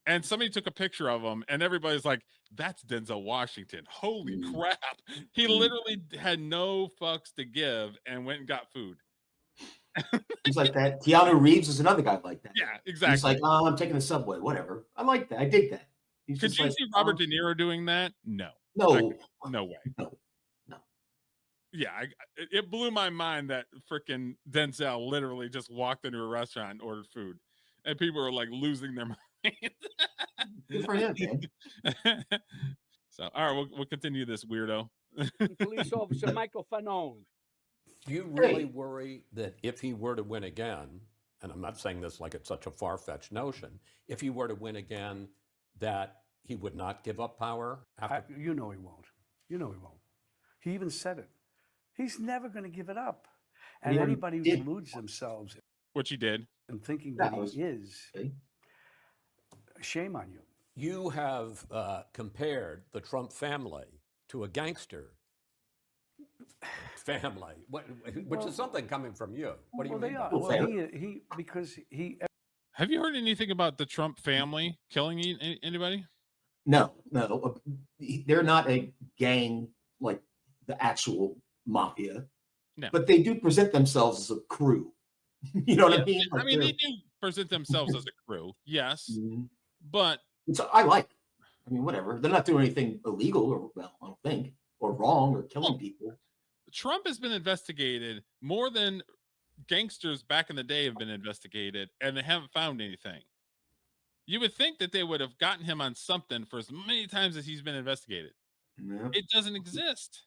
And somebody took a picture of him, and everybody's like, that's Denzel Washington. Holy crap. He literally had no fucks to give and went and got food. He's like that. Keanu Reeves is another guy like that. Yeah, exactly. He's like, oh, I'm taking the subway, whatever. I like that. I dig that. Could you see Robert De Niro doing that? No. No. No way. No. Yeah, it blew my mind that freaking Denzel literally just walked into a restaurant and ordered food. And people were like losing their minds. Good for him, man. So, all right, we'll continue this weirdo. Police officer Michael Fanone. Do you really worry that if he were to win again, and I'm not saying this like it's such a far-fetched notion, if he were to win again, that he would not give up power? You know he won't. You know he won't. He even said it. He's never going to give it up. And anybody who deludes themselves, which he did, and thinking that he is, shame on you. You have compared the Trump family to a gangster family, which is something coming from you. What do you mean? Have you heard anything about the Trump family killing anybody? No. They're not a gang like the actual mafia. No. But they do present themselves as a crew. You know what I mean? Like I mean, they do present themselves as a crew, yes. But I like. I mean, whatever. They're not doing anything illegal, or I don't think, or wrong, or killing people. Trump has been investigated more than gangsters back in the day have been investigated, and they haven't found anything. You would think that they would have gotten him on something for as many times as he's been investigated. Yeah. It doesn't exist.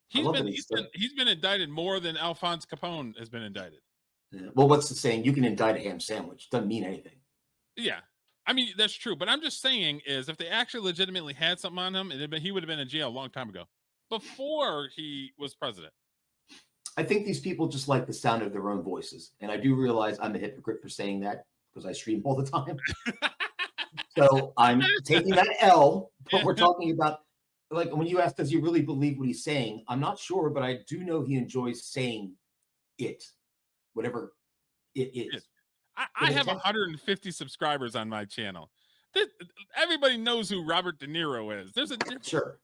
He's been indicted more than Alphonse Capone has been indicted. Yeah. Well, what's the saying? You can indict a ham sandwich. Doesn't mean anything. Yeah. I mean, that's true. But I'm just saying is if they actually legitimately had something on him, he would have been in jail a long time ago, before he was president. I think these people just like the sound of their own voices. And I do realize I'm a hypocrite for saying that because I stream all the time. So I'm taking that L, but we're talking about like when you ask, does he really believe what he's saying? I'm not sure, but I do know he enjoys saying it, whatever it is. I have 150 subscribers on my channel. Everybody knows who Robert De Niro is. There's a difference. Sure.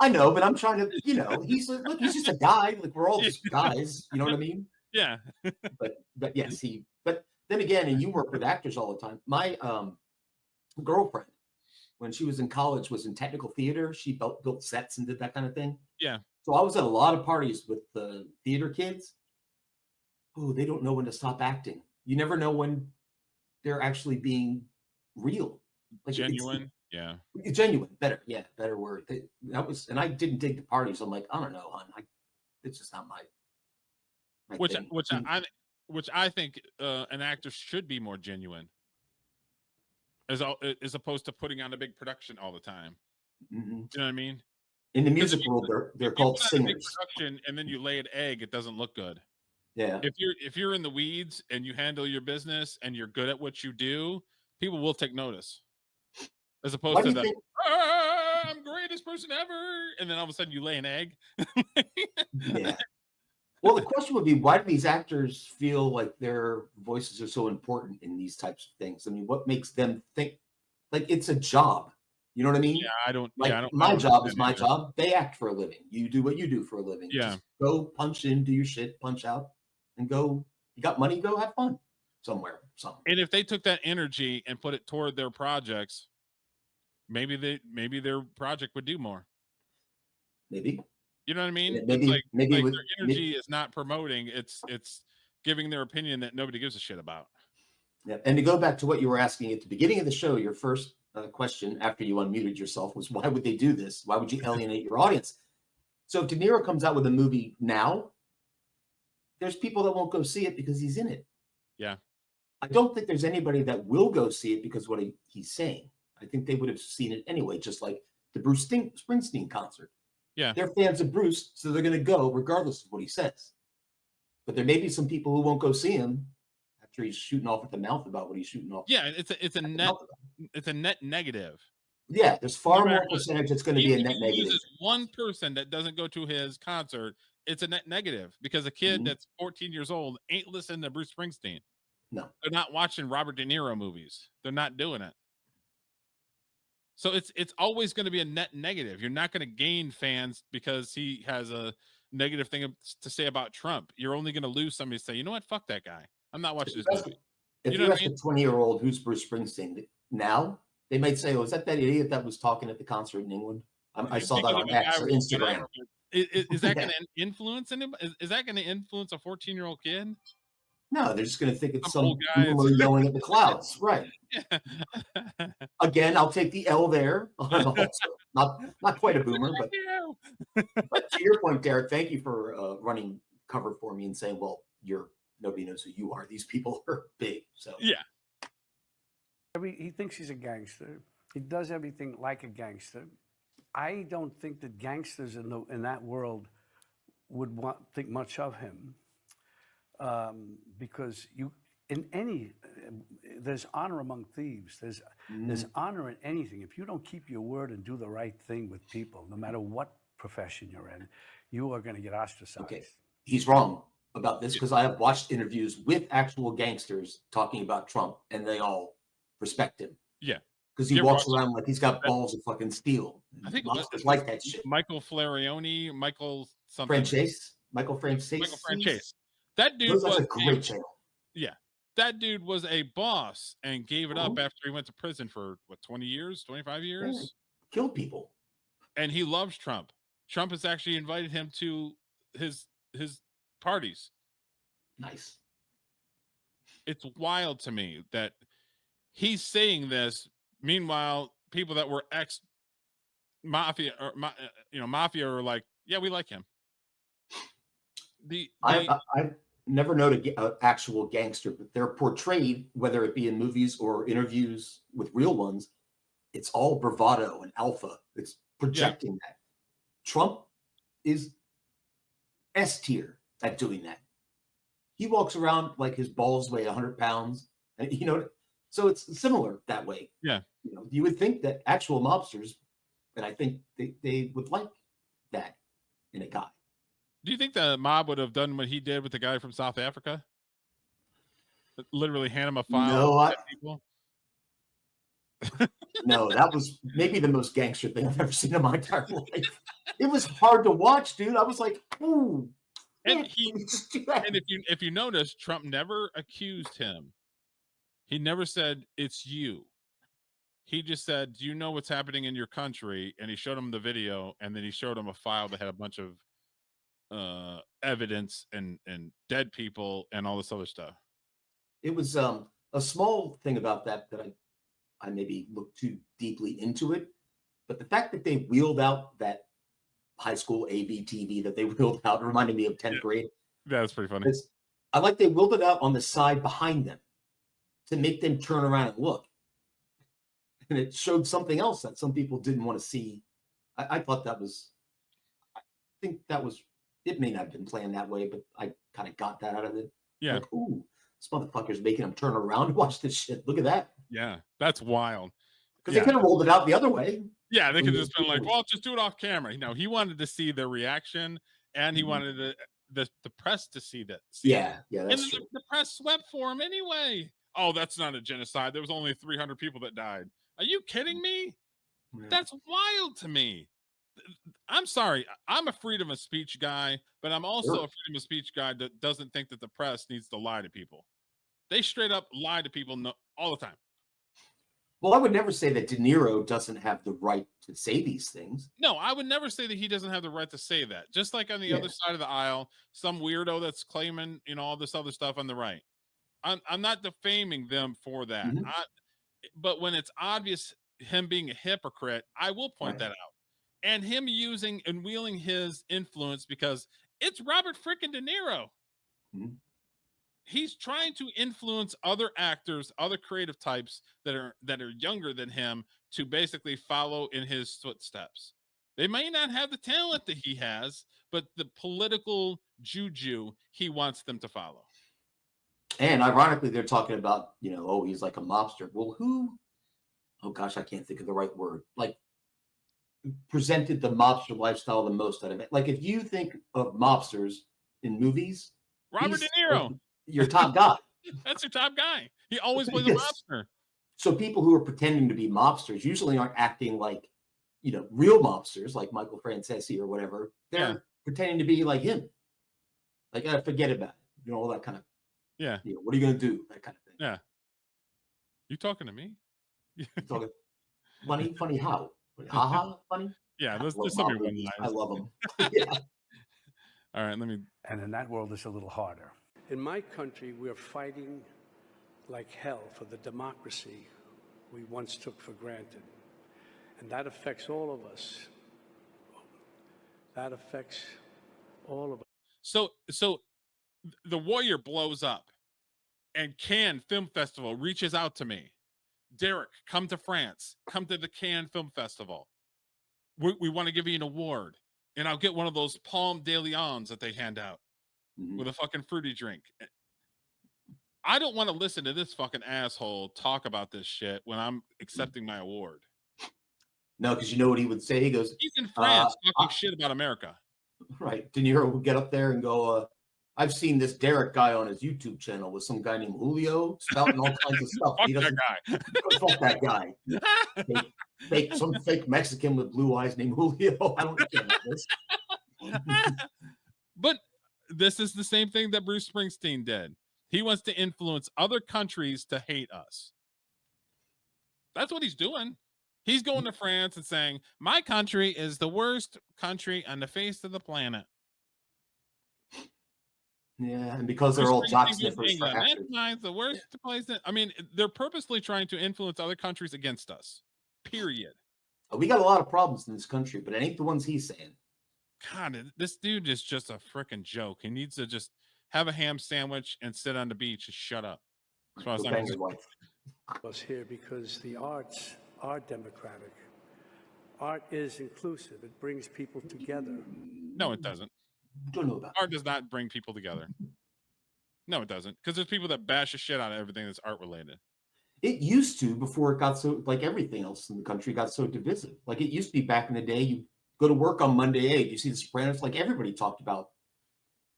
I know, but I'm trying to, he's just a guy. Like we're all just guys. You know what I mean? Yeah. but yes, but then again, and you work with actors all the time. My girlfriend, when she was in college, was in technical theater. She built sets and did that kind of thing. Yeah. So I was at a lot of parties with the theater kids. Oh, they don't know when to stop acting. You never know when they're actually being real. Like genuine. Yeah. Genuine. Better word. That was, and I didn't dig the parties. I'm like, I don't know, hon. It's just not my thing. Which I think an actor should be more genuine, as opposed to putting on a big production all the time. Mm-hmm. Do you know what I mean? In the music world, they're called singers. Production, and then you lay an egg, it doesn't look good. Yeah. If you're in the weeds and you handle your business and you're good at what you do, people will take notice. As opposed to the I'm greatest person ever, and then all of a sudden you lay an egg. Yeah. Well, the question would be, why do these actors feel like their voices are so important in these types of things? I mean, what makes them think like it's a job? You know what I mean? Yeah, I don't. Like my job is my job. They act for a living. You do what you do for a living. Yeah. Just go punch in, do your shit, punch out, and go. You got money? Go have fun somewhere. And if they took that energy and put it toward their projects, maybe their project would do more. Maybe. You know what I mean? Maybe their energy is not promoting. It's giving their opinion that nobody gives a shit about. Yeah. And to go back to what you were asking at the beginning of the show, your first question after you unmuted yourself was, why would they do this? Why would you alienate your audience? So if De Niro comes out with a movie now, there's people that won't go see it because he's in it. Yeah. I don't think there's anybody that will go see it because what he's saying. I think they would have seen it anyway, just like the Bruce Springsteen concert. Yeah. They're fans of Bruce, so they're going to go regardless of what he says. But there may be some people who won't go see him after he's shooting off at the mouth about what he's shooting off. Yeah, it's a net negative. Yeah, there's far more percentage that's going to be a net negative. Uses one person that doesn't go to his concert, it's a net negative because a kid that's 14 years old ain't listening to Bruce Springsteen. No. They're not watching Robert De Niro movies. They're not doing it. So it's always going to be a net negative. You're not going to gain fans because he has a negative thing to say about Trump. You're only going to lose somebody to say, you know what, fuck that guy. I'm not watching this movie. If you ask a 20-year-old who's Bruce Springsteen now, they might say, "Oh, is that idiot that was talking at the concert in England?" I saw that on X or Instagram. Is that going to influence him? Is that going to influence a 14-year-old kid? No, they're just going to think it's some boomer yelling at the clouds, right? Yeah. Again, I'll take the L there. Also, not quite a boomer, but to your point, Derek, thank you for running cover for me and saying, "Well, nobody knows who you are. These people are big." So yeah. He thinks he's a gangster. He does everything like a gangster. I don't think that gangsters in that world would think much of him, because there's honor among thieves. There's honor in anything. If you don't keep your word and do the right thing with people, no matter what profession you're in, you are going to get ostracized. Okay, he's wrong about this because I have watched interviews with actual gangsters talking about Trump, and they all respect him. Yeah. Because he walks around like he's got balls of fucking steel. I think monsters like that shit. Michael Flarioni, Michael something. Michael Franchise. That dude was a great channel. Yeah. That dude was a boss and gave it up after he went to prison for 20 years, 25 years? Yeah, killed people. And he loves Trump. Trump has actually invited him to his parties. Nice. It's wild to me that he's saying this. Meanwhile, people that were ex-mafia or mafia are like, yeah, we like him. I've never known an actual gangster, but they're portrayed, whether it be in movies or interviews with real ones, it's all bravado and alpha. It's projecting that. Trump is S tier at doing that. He walks around like his balls weigh 100 pounds, and so it's similar that way. Yeah. You would think that actual mobsters And I think they would like that in a guy. Do you think the mob would have done what he did with the guy from South Africa? Literally hand him a file No, of dead people? No, that was maybe the most gangster thing I've ever seen in my entire life. It was hard to watch, dude. I was like, ooh. And if you notice, Trump never accused him. He never said it's you. He just said, "Do you know what's happening in your country?" And he showed him the video, and then he showed him a file that had a bunch of evidence and dead people and all this other stuff. It was a small thing about that I maybe looked too deeply into it, but the fact that they wheeled out that high school AV TV that they wheeled out reminded me of 10th grade. That's pretty funny. I like they wheeled it out on the side behind them to make them turn around and look. And it showed something else that some people didn't want to see. I thought I think that was, it may not have been planned that way, but I kind of got that out of it. Yeah. Like, ooh, this motherfucker's making them turn around and watch this shit. Look at that. Yeah, that's wild. Because they could have rolled it out the other way. Yeah, they could have just been like, well, just do it off camera. No, he wanted to see the reaction, and he wanted the press to see that. Yeah, that's and true. The press swept for him anyway. Oh, that's not a genocide. There was only 300 people that died. Are you kidding me? Yeah. That's wild to me. I'm sorry. I'm a freedom of speech guy, but I'm also a freedom of speech guy that doesn't think that the press needs to lie to people. They straight up lie to people all the time. Well, I would never say that De Niro doesn't have the right to say these things. No, I would never say that he doesn't have the right to say that. Just like on the other side of the aisle, some weirdo that's claiming, all this other stuff on the right. I'm not defaming them for that. But when it's obvious him being a hypocrite, I will point that out. And him using and wielding his influence because it's Robert frickin' De Niro. He's trying to influence other actors, other creative types that are younger than him to basically follow in his footsteps. They may not have the talent that he has, but the political juju he wants them to follow. And ironically, they're talking about, oh, he's like a mobster. Well, who? Oh gosh, I can't think of the right word. Like, presented the mobster lifestyle the most out of it. Like, if you think of mobsters in movies, Robert De Niro, your top guy. That's your top guy. He always plays a mobster. So people who are pretending to be mobsters usually aren't acting like, real mobsters, like Michael Francesi or whatever. They're pretending to be like him. Like, forget about it. All that kind of. Yeah. What are you going to do? That kind of thing. Yeah. You talking to me? Talking funny how? Ha funny? Yeah, there's some one lines. I love them. Yeah. All right, let me. And in that world, it's a little harder. In my country, we're fighting like hell for the democracy we once took for granted. And that affects all of us. That affects all of us. So the Warrior blows up, and Cannes Film Festival reaches out to me. Derek, come to France. Come to the Cannes Film Festival. We want to give you an award. And I'll get one of those Palme de Lions that they hand out with a fucking fruity drink. I don't want to listen to this fucking asshole talk about this shit when I'm accepting my award. No, because you know what he would say? He goes, he's in France talking shit about America. Right. De Niro would get up there and go, I've seen this Derek guy on his YouTube channel with some guy named Julio spouting all kinds of stuff. Fuck that guy. Fuck that guy. Some fake Mexican with blue eyes named Julio. I don't care about this. But this is the same thing that Bruce Springsteen did. He wants to influence other countries to hate us. That's what he's doing. He's going to France and saying, my country is the worst country on the face of the planet. Yeah, and because they're all jock sniffers for actors. That's the worst place. I mean, they're purposely trying to influence other countries against us. Period. We got a lot of problems in this country, but it ain't the ones he's saying. God, this dude is just a freaking joke. He needs to just have a ham sandwich and sit on the beach and shut up. That's what I was was here because the arts are democratic. Art is inclusive. It brings people together. No, it doesn't. Don't know about art does not bring people together. No, it doesn't. Because there's people that bash the shit out of everything that's art related. It used to before it got so, like everything else in the country, got so divisive. Like it used to be back in the day. You go to work on Monday, hey, you see The Sopranos. Like everybody talked about,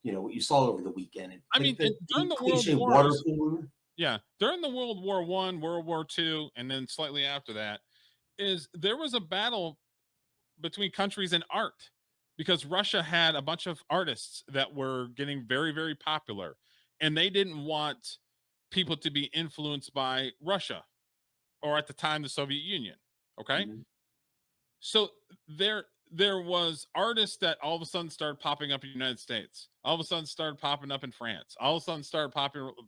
what you saw over the weekend. And I like mean, the during the World cliche water Wars, cooler. yeah, during the World War I, World War II, and then slightly after that, is there was a battle between countries in art because Russia had a bunch of artists that were getting very, very popular, and they didn't want people to be influenced by Russia or at the time the Soviet Union. Okay. Mhm. So there was artists that all of a sudden started popping up in the United States. All of a sudden started popping up in France. All of a sudden started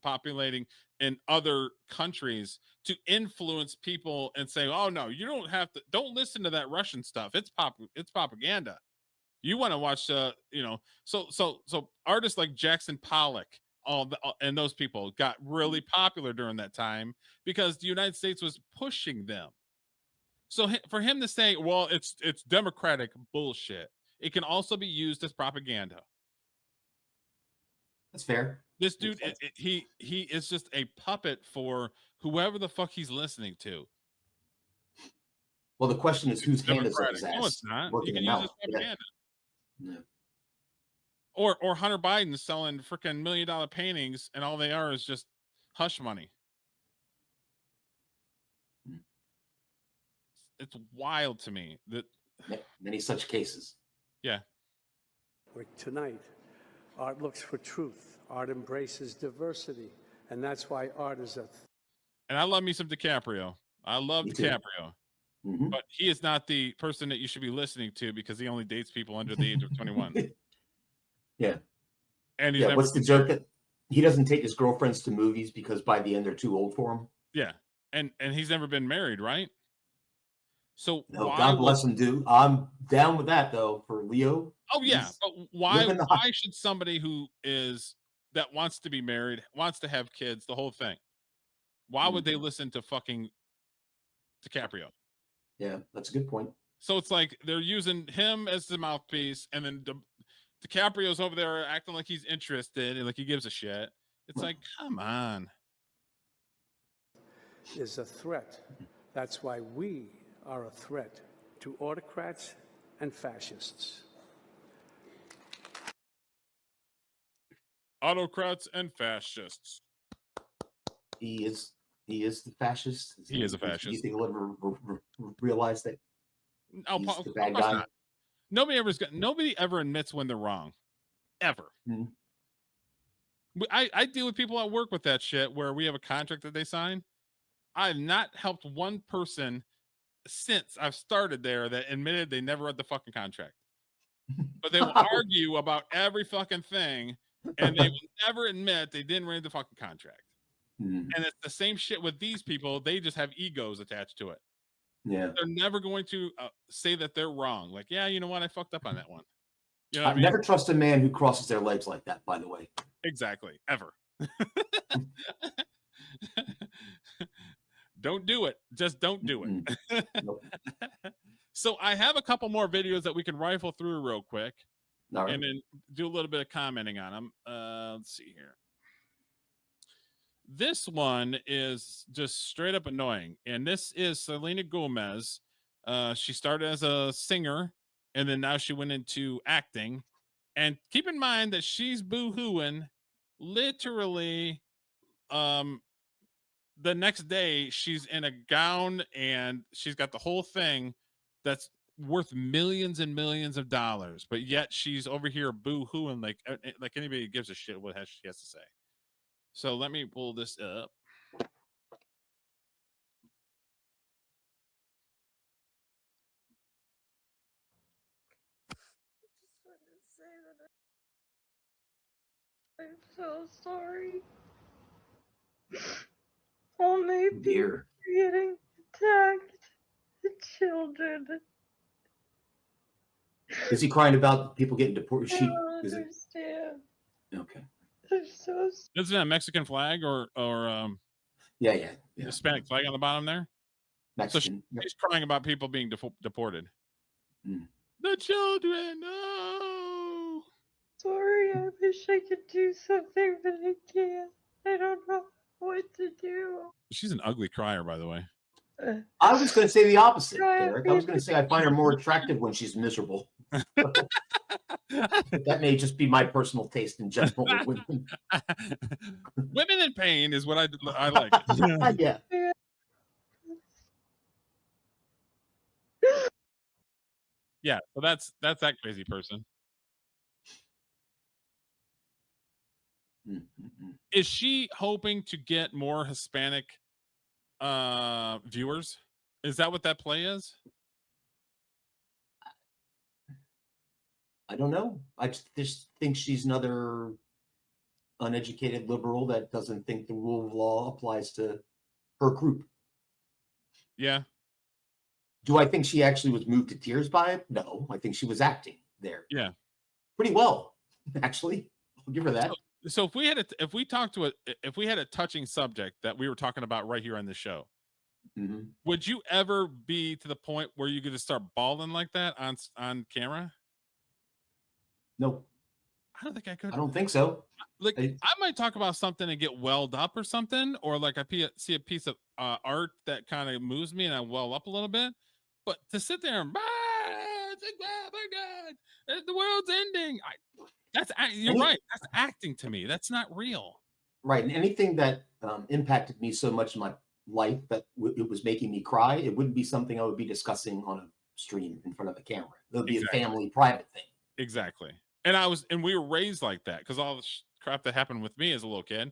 populating in other countries to influence people and say, "Oh no, you don't listen to that Russian stuff. It's propaganda. You want to watch so artists like Jackson Pollock, and those people got really popular during that time because the United States was pushing them. So for him to say, "Well, it's democratic," bullshit. It can also be used as propaganda. That's fair. This dude, he is just a puppet for whoever the fuck he's listening to. Well, the question is, whose hand is on Democratic. his No, ass? it's not. You Working can him use it as out. Yeah. propaganda. Yeah. Or Hunter Biden selling freaking $1 million paintings, and all they are is just hush money. It's wild to me that Many such cases. Yeah. Where tonight, art looks for truth. Art embraces diversity. And that's why art is a And I love me some DiCaprio. I love Me too. DiCaprio. Mhm. But he is not the person that you should be listening to because he only dates people under the age of 21. Yeah. And he's Yeah. never What's the joke that he doesn't take his girlfriends to movies because by the end they're too old for him? Yeah. And he's never been married, right? So No, why God would bless him, dude. I'm down with that though for Leo. Oh yeah, He's but why living the should somebody that wants to be married, wants to have kids, the whole thing? Why would they listen to fucking DiCaprio? Yeah, that's a good point. So it's like they're using him as the mouthpiece, and then DiCaprio's over there acting like he's interested and like he gives a shit. It's like, come on. is a threat. That's why we are a threat to autocrats and fascists. Autocrats and fascists. He is the fascist. He is a Do you fascist. think he'll ever realize that Oh, he's of the bad course guy? not. Nobody ever admits when they're wrong. Ever. Mhm. I deal with people at work with that shit where we have a contract that they sign. I've not helped one person since I've started there that admitted they never read the fucking contract. But they will argue about every fucking thing, and they will never admit they didn't read the fucking contract. Mhm. And it's the same shit with these people. They just have egos attached to it. Yeah. They're never going to say that they're wrong. Like, yeah, you know what? I fucked up on that one. You know I what I mean? never trust a man who crosses their legs like that, by the way. Exactly. Ever. Don't do it. Just don't do it. Nope. So I have a couple more videos that we can rifle through real quick All right. and then do a little bit of commenting on them. Let's see here. This one is just straight up annoying. And this is Selena Gomez. She started as a singer and then now she went into acting. And keep in mind that she's boo-hooing literally the next day she's in a gown and she's got the whole thing that's worth millions and millions of dollars, but yet she's over here boo-hooing like anybody gives a shit what she has to say. So let me pull this up. I'm so sorry. Only people Dear. getting attacked. The children. Is he crying about people getting deported? I don't Is it understand. okay? They're so Isn't that a Mexican flag or Yeah. Hispanic flag on the bottom there? Mexican. So she's crying about people being deported. Mm. The children, no. sorry. I wish I could do something, but I can't. I don't know what to do. She's an ugly crier, by the way. I was going to say the opposite, Derek. I was going to say I find her more attractive when she's miserable. That may just be my personal taste in general with women. Women in pain is what I like. It. Yeah. Yeah, so that's that crazy person. Is she hoping to get more Hispanic viewers? Is that what that play is? I don't know. I just think she's another uneducated liberal that doesn't think the rule of law applies to her group. Yeah. Do I think she actually was moved to tears by it? No, I think she was acting there. Yeah. Pretty well, actually. I'll give her that. So if we had a touching subject that we were talking about right here on the show, would you ever be to the point where you could just start bawling like that on camera? No. I don't think I could. I don't think so. Like I might talk about something and get welled up or something, or like see a piece of art that kind of moves me and I well up a little bit. But to sit there and oh my God, the world's ending. You're right. That's acting to me. That's not real. Right. And anything that impacted me so much in my life that it was making me cry, it wouldn't be something I would be discussing on a stream in front of a camera. It would be a family private thing. Exactly. And we were raised like that because all the crap that happened with me as a little kid,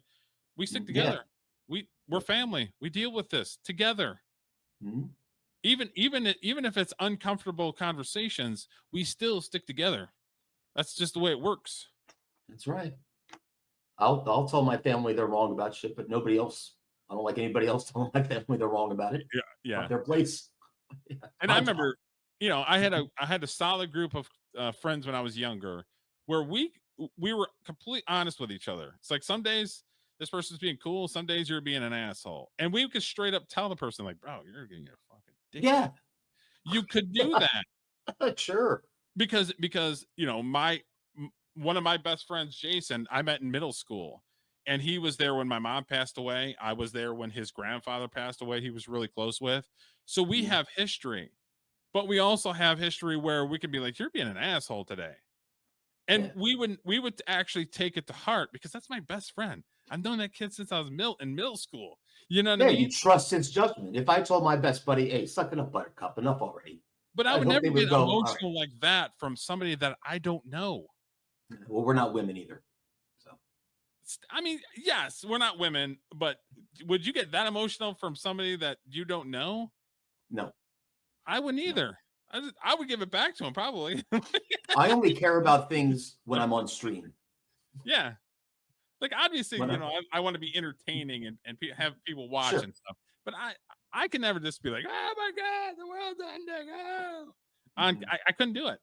we stick together. Yeah. We're family. We deal with this together. Even if it's uncomfortable conversations, we still stick together. That's just the way it works. That's right. I'll tell my family they're wrong about shit, but nobody else. I don't like anybody else telling my family they're wrong about it. Yeah. Not their place. And I remember, I had a solid group of friends when I was younger, where we were completely honest with each other. It's like some days this person's being cool, some days you're being an asshole, and we could straight up tell the person like, "Bro, you're getting a fucking dick." Yeah, you could do that. Sure. Because one of my best friends, Jason, I met in middle school, and he was there when my mom passed away. I was there when his grandfather passed away. He was really close with. So we have history, but we also have history where we could be like, "You're being an asshole today." And we would actually take it to heart because that's my best friend. I've known that kid since I was in middle school. You know what I mean? You trust his judgment. If I told my best buddy, "Hey, suck it up, Buttercup, enough already," but I would never get emotional like that from somebody that I don't know. Well, we're not women either. So, I mean, yes, we're not women, but would you get that emotional from somebody that you don't know? No, I wouldn't either. I would give it back to him probably. I only care about things when I'm on stream. Yeah. Like obviously, I want to be entertaining and have people watch and stuff. But I can never just be like, "Oh my God, the world's ending." Oh. I couldn't do it.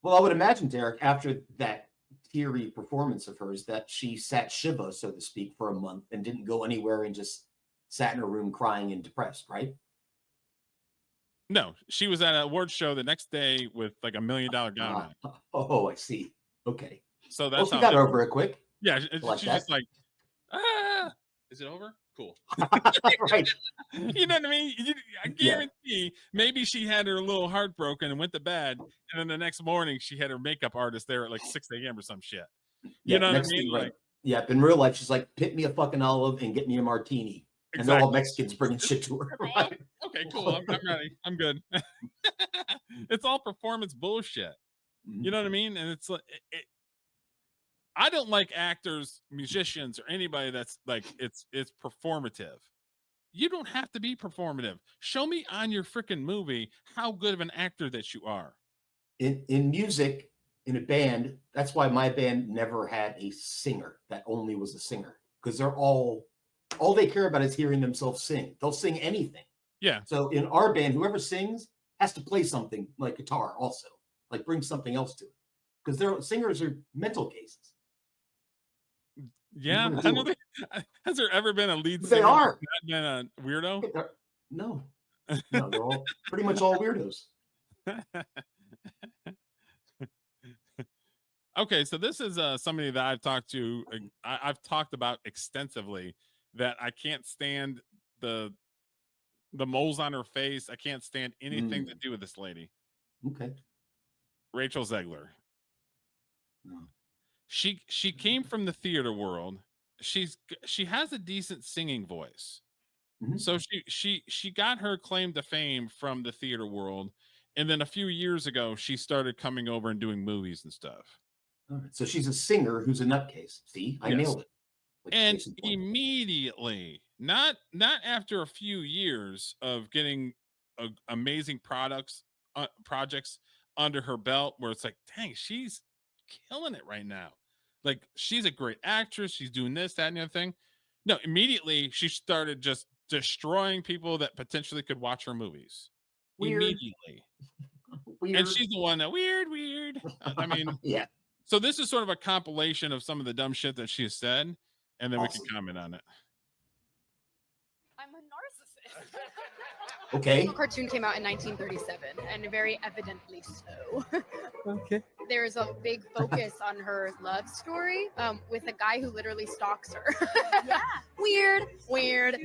Well, I would imagine, Derek, after that teary performance of hers, that she sat Shiva, so to speak, for a month and didn't go anywhere and just sat in her room crying and depressed, right? No, she was at an award show the next day with like $1 million gown. Oh, I see. Okay. So that's she got over it quick. Yeah, she's just like, is it over? Cool. Right. You know what I mean? I guarantee maybe she had her little heart broken and went to bed, and then the next morning she had her makeup artist there at like 6 a.m. or some shit. You know what I mean? Right. Yeah, in real life, she's like, "Pick me a fucking olive and get me a martini." And they're all Mexicans bringing shit to her. Right? Okay, cool. I'm ready. I'm good. It's all performance bullshit. You know what I mean? And it's like, I don't like actors, musicians, or anybody that's like it's performative. You don't have to be performative. Show me on your freaking movie how good of an actor that you are. In music, in a band, that's why my band never had a singer that only was a singer, because they're all they care about is hearing themselves sing. They'll sing anything. Yeah. So in our band, whoever sings has to play something like guitar also, like bring something else to it, because their singers are mental cases. Yeah. Has there ever been a lead singer? They are. Not been a weirdo? No, they're all pretty much all weirdos. Okay, so this is somebody that I've talked to. I've talked about extensively that I can't stand the moles on her face. I can't stand anything to do with this lady. Okay. Rachel Zegler. No. She came from the theater world. She has a decent singing voice. So she got her claim to fame from the theater world, and then a few years ago she started coming over and doing movies and stuff. All right. So she's a singer who's a nutcase. See, I Yes. nailed it. Like And case in point. immediately, not after a few years of getting amazing projects under her belt, where it's like, dang, she's killing it right now. Like, she's a great actress. She's doing this, that, and the other thing. No, immediately she started just destroying people that potentially could watch her movies. Weird. Immediately. Weird. And she's the one that weird. I mean, yeah. So this is sort of a compilation of some of the dumb shit that she has said, and then we can comment on it. I'm a narcissist. Okay. The cartoon came out in 1937, and very evidently so. Okay. There's a big focus on her love story with a guy who literally stalks her. Yeah. Weird.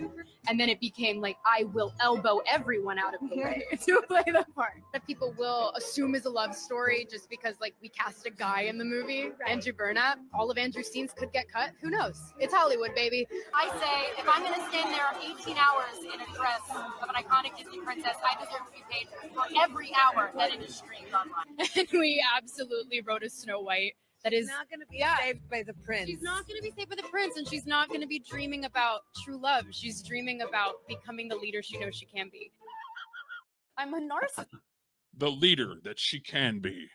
And then it became like, I will elbow everyone out of the way to play the part. That people will assume is a love story just because, like, we cast a guy in the movie, Andrew Burnap. All of Andrew's scenes could get cut. Who knows? It's Hollywood, baby. I say, if I'm going to stand there 18 hours in a dress of an iconic Disney princess, I deserve to be paid for every hour that it is streamed online. And we absolutely wrote a Snow White that is not going to be saved by the prince. She's not going to be saved by the prince, and she's not going to be dreaming about true love. She's dreaming about becoming the leader she knows she can be. I'm a narcissist. The leader that she can be.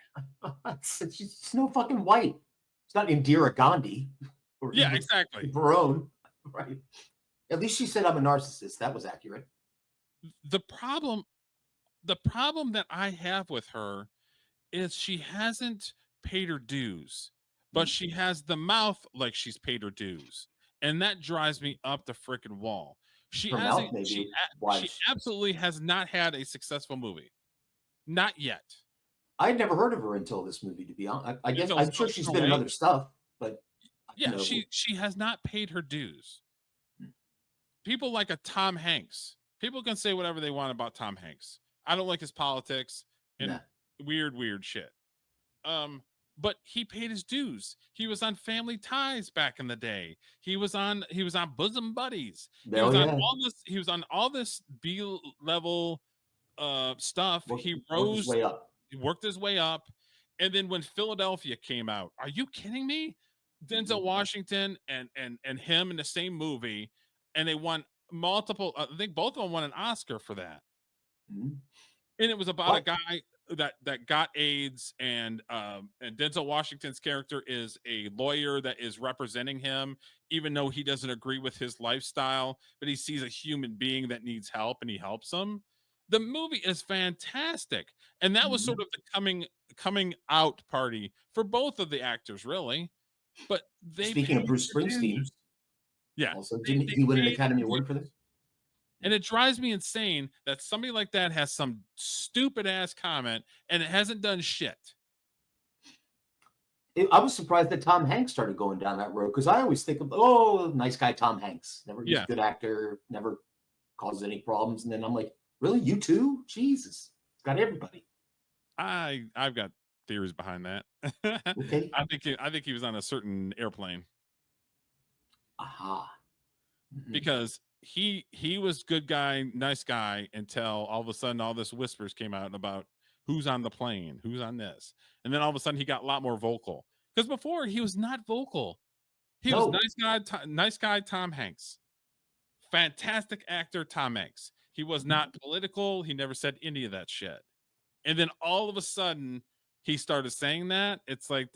She's Snow fucking White. It's not Indira Gandhi. Or Yeah, even exactly. Barone. Right. At least she said I'm a narcissist. That was accurate. The problem that I have with her is she hasn't paid her dues, but she has the mouth like she's paid her dues, and that drives me up the freaking wall. Her mouth maybe why she absolutely has not had a successful movie, not yet. I'd never heard of her until this movie, to be honest. I guess Until I'm sure she's been in other stuff, but Yeah, you know, she has not paid her dues. People like a Tom Hanks. People can say whatever they want about Tom Hanks. I don't like his politics and weird shit. But he paid his dues. He was on Family Ties back in the day. He was on Bosom Buddies. He was on all this B level stuff. He rose, he worked his way up. And then when Philadelphia came out, are you kidding me? Denzel Washington and him in the same movie, and they won multiple. I think both of them won an Oscar for that. And it was about a guy that got AIDS, and Denzel Washington's character is a lawyer that is representing him, even though he doesn't agree with his lifestyle, but he sees a human being that needs help, and he helps him. The movie is fantastic, and that was sort of the coming out party for both of the actors, really. But they speaking of Bruce Springsteen, yeah, also didn't he win an Academy Award for this? And it drives me insane that somebody like that has some stupid ass comment and it hasn't done shit. I was surprised that Tom Hanks started going down that road, because I always think of, oh, nice guy Tom Hanks, he's a good actor, never causes any problems, and then I'm like, really, you too? Jesus, it's got everybody. I've got theories behind that. Okay. I think he was on a certain airplane. Aha. Because he was good guy, nice guy, until all of a sudden all this whispers came out about who's on the plane, who's on this, and then all of a sudden he got a lot more vocal. Because before he was not vocal. He was nice guy Tom Hanks, fantastic actor Tom Hanks. He was not political. He never said any of that shit. And then all of a sudden he started saying that. It's like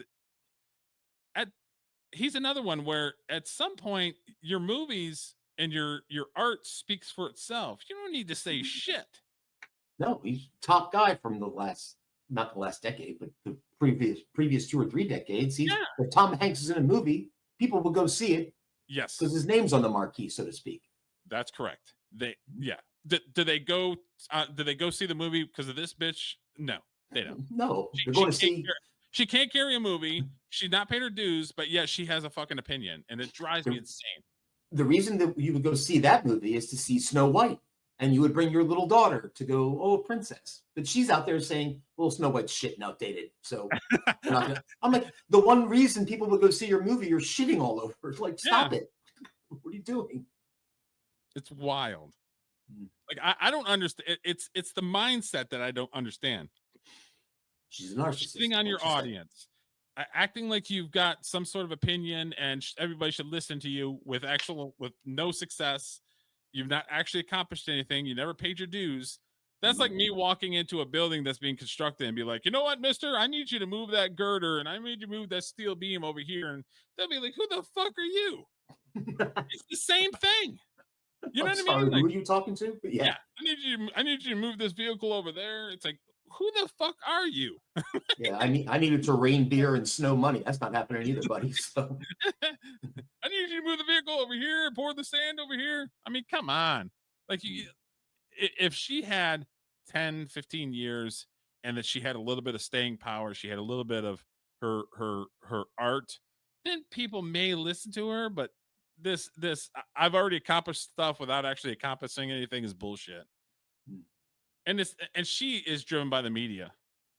he's another one where at some point your movies and your art speaks for itself. You don't need to say shit. No, he's top guy from not the last decade, but the previous 2 or 3 decades. If Tom Hanks is in a movie, people will go see it. Yes, because his name's on the marquee, so to speak. That's correct. Do they go see the movie because of this bitch? No, they don't. No, they're going to see. She can't carry a movie. She's not paid her dues, but yet she has a fucking opinion, and it drives me insane. the reason that you would go see that movie is to see Snow White, and you would bring your little daughter to go, oh, princess. But she's out there saying, well, Snow White's shit and outdated. So we're not gonna. I'm like, the one reason people would go see your movie, you're shitting all over. Like, stop it. What are you doing? It's wild. Like I don't understand. It's the mindset that I don't understand. She's a narcissist. Sitting on your audience, acting like you've got some sort of opinion, and everybody should listen to you with no success. You've not actually accomplished anything. You never paid your dues. That's like me walking into a building that's being constructed and be like, you know what, mister? I need you to move that girder, and I need you to move that steel beam over here. And they'll be like, who the fuck are you? It's the same thing. You know what I mean? Who are you talking to? But yeah. I need you to move this vehicle over there. It's like, who the fuck are you? Yeah, I needed to rain beer and snow money. That's not happening either, buddy. So I need you to move the vehicle over here, pour the sand over here. I mean, come on. Like, if she had 10, 15 years and that she had a little bit of staying power, she had a little bit of her art, then people may listen to her. But this I've already accomplished stuff without actually accomplishing anything is bullshit. And she is driven by the media.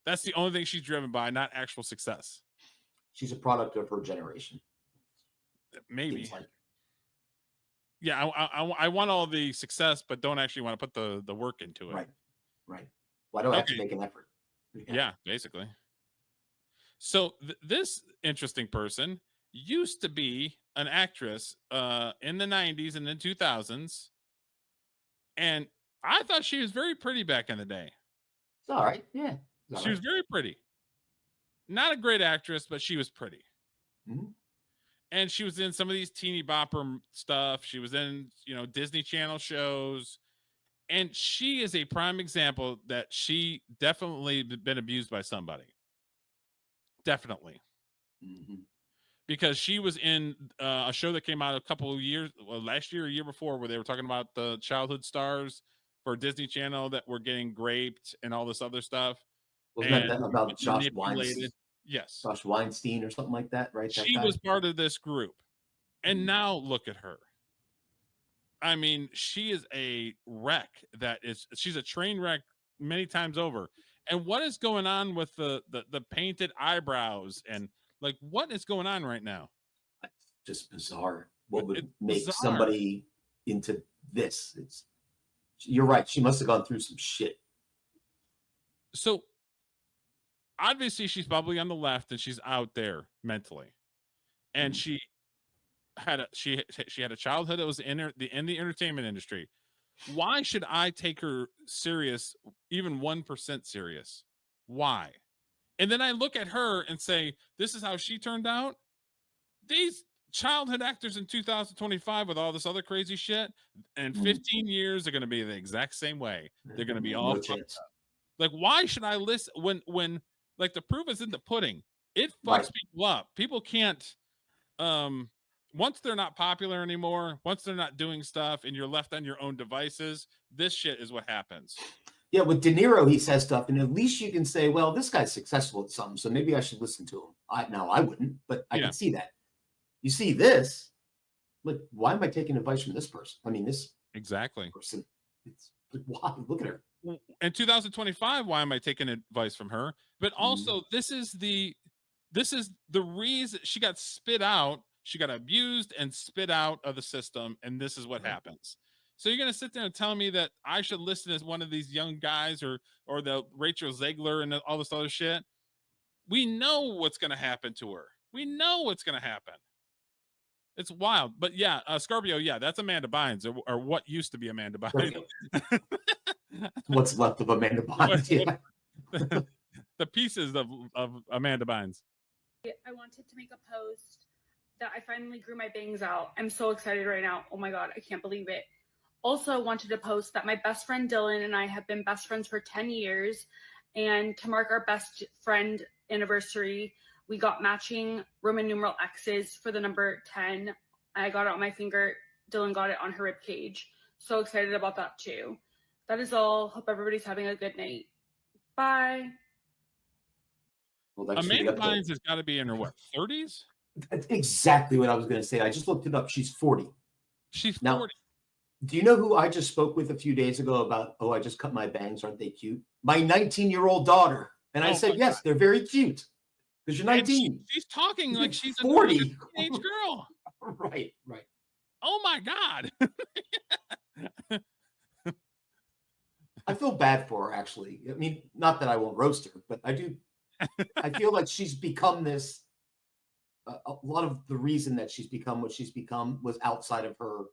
That's the only thing she's driven by, not actual success. She's a product of her generation. Maybe. Yeah, I want all the success, but don't actually want to put the work into it. Right. Why do I have to make an effort? Yeah, basically. So this interesting person used to be an actress in the 90s and the 2000s. And I thought she was very pretty back in the day. It's all right. Yeah. She was very pretty. Not a great actress, but she was pretty. Mm-hmm. And she was in some of these teeny bopper stuff. She was in, Disney Channel shows. And she is a prime example that she definitely been abused by somebody. Definitely. Mm-hmm. Because she was in a show that came out a couple of years, last year or year before, where they were talking about the childhood stars for Disney Channel that were getting raped and all this other stuff. Wasn't that about Josh Weinstein? Yes. Josh Weinstein or something like that, right? She was part of this group. And now look at her. I mean, she is a wreck. She's a train wreck many times over. And what is going on with the painted eyebrows and like what is going on right now? Just bizarre. What would make somebody into this? You're right. She must have gone through some shit. So obviously she's probably on the left and she's out there mentally. And she had a childhood that was in the entertainment industry. Why should I take her serious, even 1% serious? Why? And then I look at her and say, this is how she turned out. These childhood actors in 2025 with all this other crazy shit, and 15 years, they're going to be the exact same way. They're going to be all fucked up. Like, why should I listen when like the proof is in the pudding? It fucks people up. People can't, once they're not popular anymore, once they're not doing stuff and you're left on your own devices, this shit is what happens. Yeah, with De Niro, he says stuff, and at least you can say, well, this guy's successful at something, so maybe I should listen to him. I wouldn't, but I can see that. You see this, like, why am I taking advice from this person? I mean, this person. It's like, why? Look at her. In 2025, why am I taking advice from her? But also, this is the reason she got spit out. She got abused and spit out of the system, and this is what happens. So you're going to sit there and tell me that I should listen as one of these young guys or the Rachel Zegler and all this other shit? We know what's going to happen to her. We know what's going to happen. It's wild. But yeah, Scarbio, yeah, that's Amanda Bynes or what used to be Amanda Bynes. What's left of Amanda Bynes. Yeah. The pieces of Amanda Bynes. I wanted to make a post that I finally grew my bangs out. I'm so excited right now. Oh my God, I can't believe it. Also wanted to post that my best friend Dylan and I have been best friends for 10 years. And to mark our best friend anniversary, we got matching Roman numeral X's for the number 10. I got it on my finger. Dylan got it on her rib cage. So excited about that too. That is all. Hope everybody's having a good night. Bye. Well, Amanda Bynes has got to be in her, 30s? That's exactly what I was going to say. I just looked it up. She's 40. She's Now, 40. do you know who I just spoke with a few days ago about, oh, I just cut my bangs, aren't they cute? My 19-year-old daughter. And I Oh said, my yes, they're very cute. Because you're And 19. she's talking like she's 40. a teenage girl. Right. Oh my God. I feel bad for her, actually. I mean, not that I won't roast her, but I do. I feel like she's become this. A lot of the reason that she's become what she's become was outside of her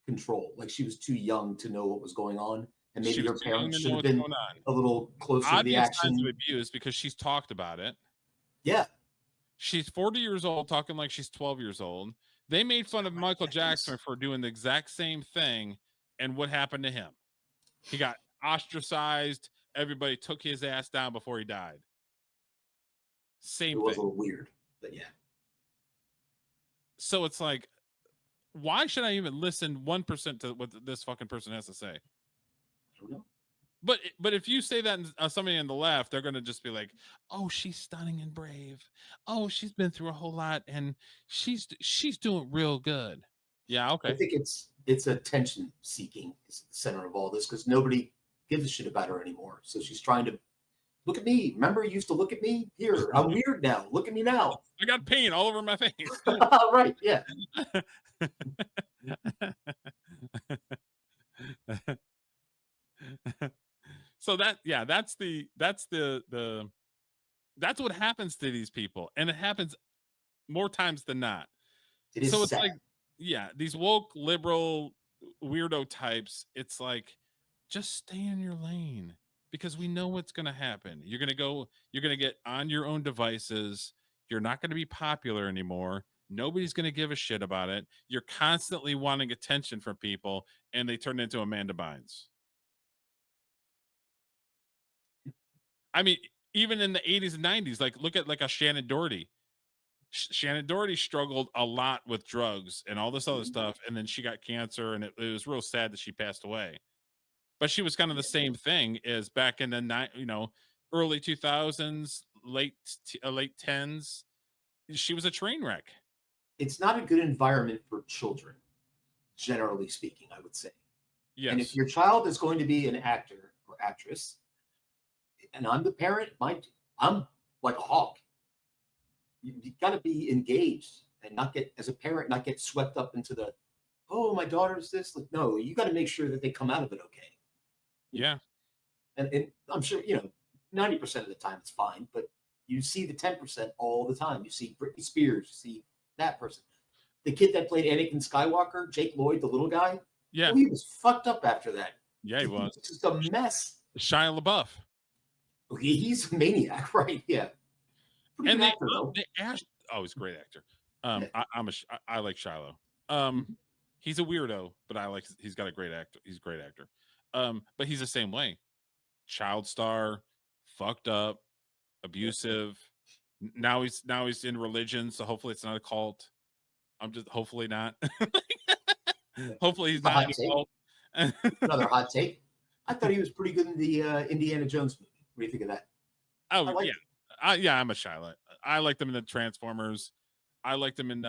control. Like she was too young to know what was going on, and She maybe was her too young parents to should know have what's been going on. a little closer to the Obvious signs of action. abuse because she's talked about it. Yeah. She's 40 years old, talking like she's 12 years old. They made fun of Michael Jackson for doing the exact same thing. And what happened to him? He got ostracized. Everybody took his ass down before he died. Same It was thing. a little weird, but yeah. So it's like, why should I even listen 1% to what this fucking person has to say? I don't know. But if you say that somebody on the left, they're gonna just be like, "Oh, she's stunning and brave. Oh, she's been through a whole lot, and she's doing real good." Yeah, I okay. think it's attention seeking is the center of all this because nobody gives a shit about her anymore. So she's trying to look at me. Remember, you used to look at me? Here, I'm weird now. Look at me now. I got paint all over my face. Right, yeah. So that's what happens to these people, and it happens more times than not. It is So it's sad. like, yeah, these woke liberal weirdo types, it's like, just stay in your lane because we know what's going to happen. You're going to get on your own devices. You're not going to be popular anymore. Nobody's going to give a shit about it. You're constantly wanting attention from people, and they turn into Amanda Bynes. I mean, even in the 80s and 90s, like look at like a Shannon Doherty. Shannon Doherty struggled a lot with drugs and all this other stuff, and then she got cancer, and it was real sad that she passed away. But she was kind of the same thing as back in the early 2000s, late 10s. She was a train wreck. It's not a good environment for children, generally speaking, I would say. Yes. And if your child is going to be an actor or actress, and I'm the parent, I'm like a hawk. You got to be engaged and not get, as a parent, not get swept up into the, oh, my daughter's this. Like, no, you got to make sure that they come out of it okay. Yeah. And I'm sure, 90% of the time it's fine, but you see the 10% all the time. You see Britney Spears, you see that person. The kid that played Anakin Skywalker, Jake Lloyd, the little guy. Yeah. Oh, he was fucked up after that. Yeah, he was. Just a mess. Shia LaBeouf. He's a maniac, right? Yeah. Pretty And good actor, though. he's a great actor. I like Shiloh. He's a weirdo, but he's got a great actor. He's a great actor. But he's the same way. Child star, fucked up, abusive. Now he's in religion, so hopefully it's not a cult. Hopefully not. Hopefully he's not in a cult. Another hot take. I thought he was pretty good in the Indiana Jones movie. What do you think of that? Oh yeah. I'm a Shiloh. I liked him in the Transformers. I liked him in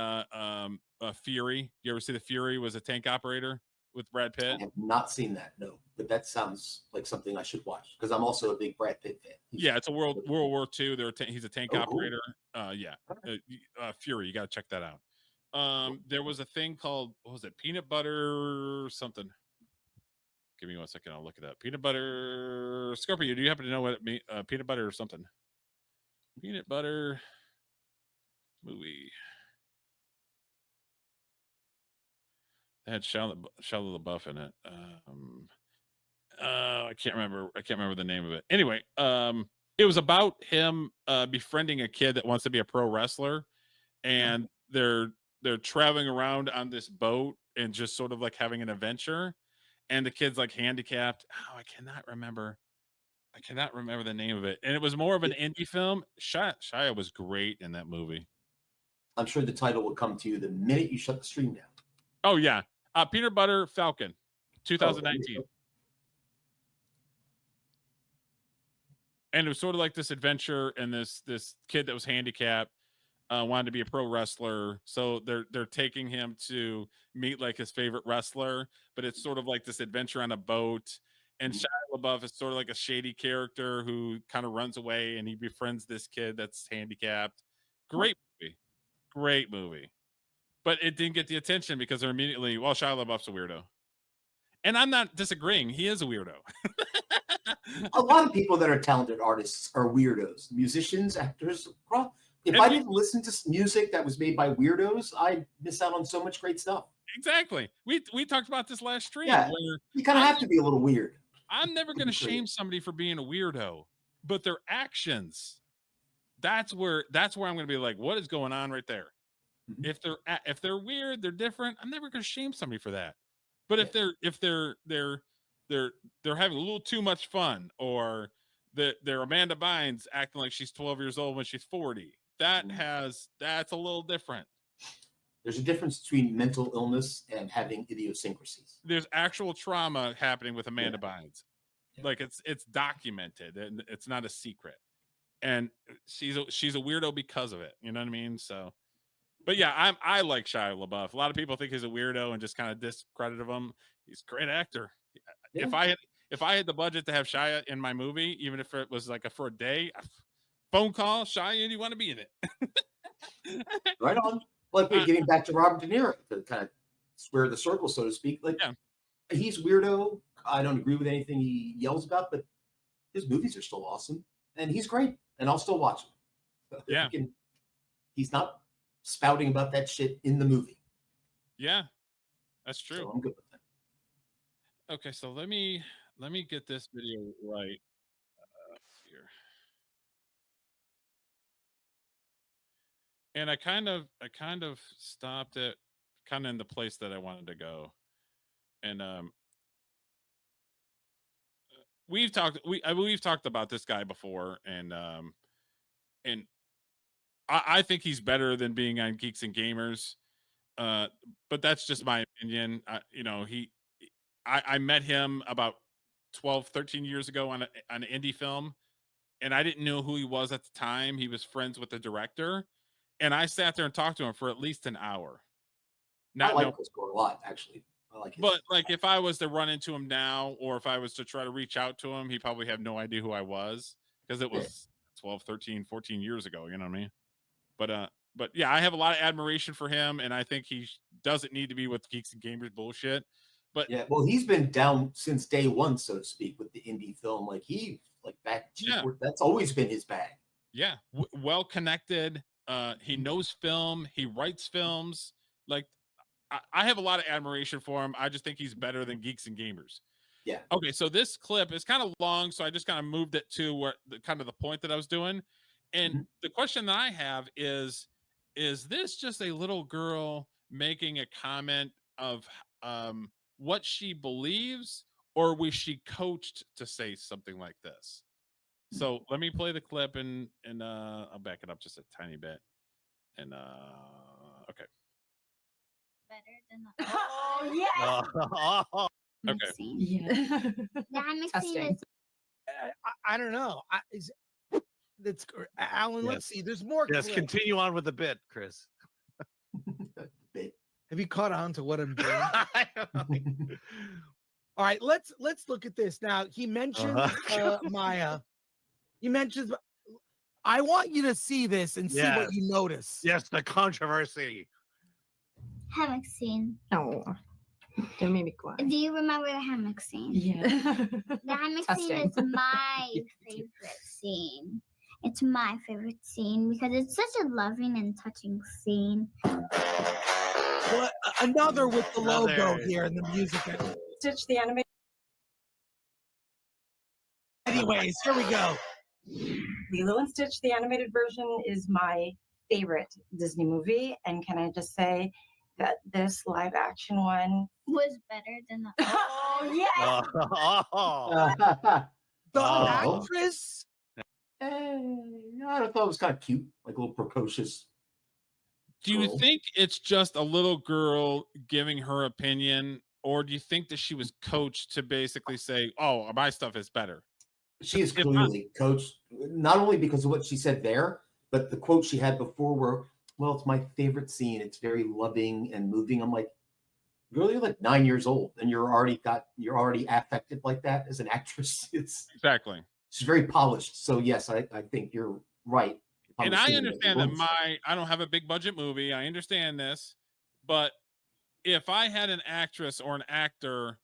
Fury. You ever see the Fury? Was a tank operator with Brad Pitt. I have not seen that, no. But that sounds like something I should watch because I'm also a big Brad Pitt fan. Yeah, it's a World War II. He's a tank Oh, cool. operator. Fury. You got to check that out. There was a thing called, what was it? Peanut butter something. Give me 1 second. I'll look it up. Peanut butter Scorpio. Do you happen to know what it means? Peanut butter or something? Peanut butter movie. It had Shia LaBeouf in it. I can't remember the name of it. Anyway, it was about him befriending a kid that wants to be a pro wrestler, and they're traveling around on this boat and just sort of like having an adventure. And the kid's like handicapped. Oh, I cannot remember the name of it. And it was more of an indie film. Shia was great in that movie. I'm sure the title will come to you the minute you shut the stream down. Oh yeah, Peanut Butter Falcon, 2019. And it was sort of like this adventure, and this kid that was handicapped wanted to be a pro wrestler, so they're taking him to meet like his favorite wrestler, but it's sort of like this adventure on a boat. And Shia LaBeouf is sort of like a shady character who kind of runs away and he befriends this kid that's handicapped. Great movie, great movie, but it didn't get the attention because they're immediately, well, Shia LaBeouf's a weirdo, and I'm not disagreeing. He is a weirdo. A lot of people that are talented artists are weirdos. Musicians, actors. If And I we- didn't listen to music that was made by weirdos, I'd miss out on so much great stuff. Exactly. We talked about this last stream. Yeah, Where you kind of have to be a little weird. I'm never going to shame somebody for being a weirdo, but their actions, that's where I'm going to be like, what is going on right there? If they're weird, they're different, I'm never going to shame somebody for that. But if they're having a little too much fun, or they're Amanda Bynes acting like she's 12 years old when she's 40, that's a little different. There's a difference between mental illness and having idiosyncrasies. There's actual trauma happening with Amanda Bynes. Like it's documented and it's not a secret. And she's a weirdo because of it. You know what I mean? So, but yeah, I like Shia LaBeouf. A lot of people think he's a weirdo and just kind of discredit him. He's a great actor. Yeah. If I had the budget to have Shia in my movie, even if it was like for a day, phone call, Shia, do you want to be in it? Right on. Like we're getting back to Robert De Niro to kind of square the circle, so to speak. Like he's weirdo. I don't agree with anything he yells about, but his movies are still awesome, and he's great, and I'll still watch him. Yeah, he's not spouting about that shit in the movie. Yeah, that's true. So I'm good with that. Okay, so let me get this video right here. And I kind of stopped it kind of in the place that I wanted to go. And we've talked about this guy before, and I think he's better than being on Geeks and Gamers. But that's just my opinion. I met him about 12, 13 years ago on an indie film, and I didn't know who he was at the time. He was friends with the director, and I sat there and talked to him for at least an hour. I like Chris Gore a lot, actually. I like his But like if I was to run into him now, or if I was to try to reach out to him, he probably have no idea who I was, because it was 12, 13, 14 years ago, you know what I mean? But yeah, I have a lot of admiration for him, and I think he doesn't need to be with Geeks and Gamers bullshit. But yeah, well, he's been down since day one, so to speak, with the indie film. That's always been his bag. Yeah, well connected. He knows film. He writes films. Like, I have a lot of admiration for him. I just think he's better than Geeks and Gamers. Yeah. Okay, so this clip is kind of long, so I just kind of moved it to where the point that I was doing. And the question that I have is this just a little girl making a comment of what she believes, or was she coached to say something like this? So let me play the clip and I'll back it up just a tiny bit. And okay. Better than the oh yeah. Okay. Yeah. That Testing. I don't know. That's Alan. Let's see. There's more. Yes, clips. continue on with the bit, Chris. Have you caught on to what I'm doing? All right, let's look at this now. He mentions Maya. He mentions. I want you to see this and see what you notice. Yes, the controversy. Hammock scene. Oh, don't make me cry. Do you remember the hammock scene? Yeah. The hammock scene Testing. is my favorite scene. It's my favorite scene because it's such a loving and touching scene. Well, another with the logo here and the music. Stitch the animated. Anyways, here we go. Lilo and Stitch, the animated version, is my favorite Disney movie. And can I just say that this live action one was better than the. Oh, yes. The Oh. actress. I thought it was kind of cute, like a little precocious. Do you girl. think it's just a little girl giving her opinion, or do you think that she was coached to basically say, "Oh, my stuff is better"? She is clearly coached, not only because of what she said there, but the quote she had before, where well, it's my favorite scene. It's very loving and moving. I'm like, girl, you're like 9 years old and you're already affected like that as an actress. Exactly. She's very polished. So yes, I think you're right. And I understand that I don't have a big budget movie. I understand this, but if I had an actress or an actor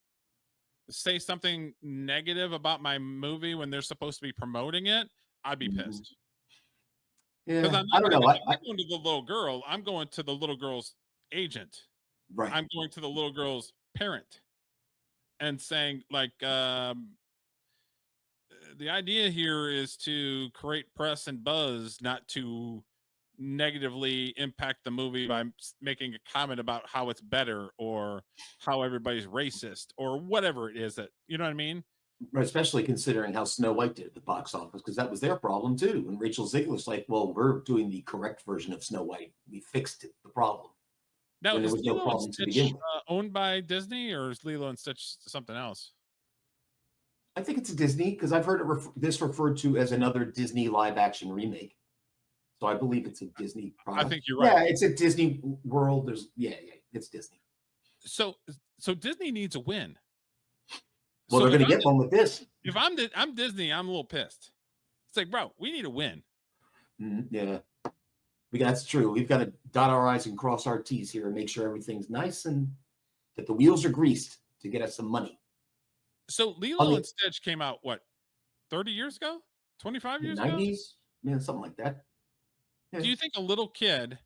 say something negative about my movie when they're supposed to be promoting it, I'd be pissed. Because Yeah, I'm I not don't know. going to the little girl. I'm going to the little girl's agent. Right. I'm going to the little girl's parent and saying, like, the idea here is to create press and buzz, not to negatively impact the movie by making a comment about how it's better or how everybody's racist or whatever it is that, you know what I mean? Especially considering how Snow White did at the box office, because that was their problem too. And Rachel Zegler's like, well, we're doing the correct version of Snow White. We fixed the problem. Now, when is there was no Lilo problem and to begin Stitch with. owned by Disney, or is Lilo and Stitch something else? I think it's a Disney because I've heard this referred to as another Disney live action remake. So I believe it's a Disney product. I think you're right. Yeah, it's a Disney World. Yeah, it's Disney. So Disney needs a win. Well, they're going to get one with this. If I'm Disney, I'm a little pissed. It's like, bro, we need a win. Yeah, that's true. We've got to dot our I's and cross our T's here and make sure everything's nice and that the wheels are greased to get us some money. So Lilo and Stitch came out, what, 30 years ago? 25 years 90s? ago? Yeah, something like that. Yeah. Do you think a little kid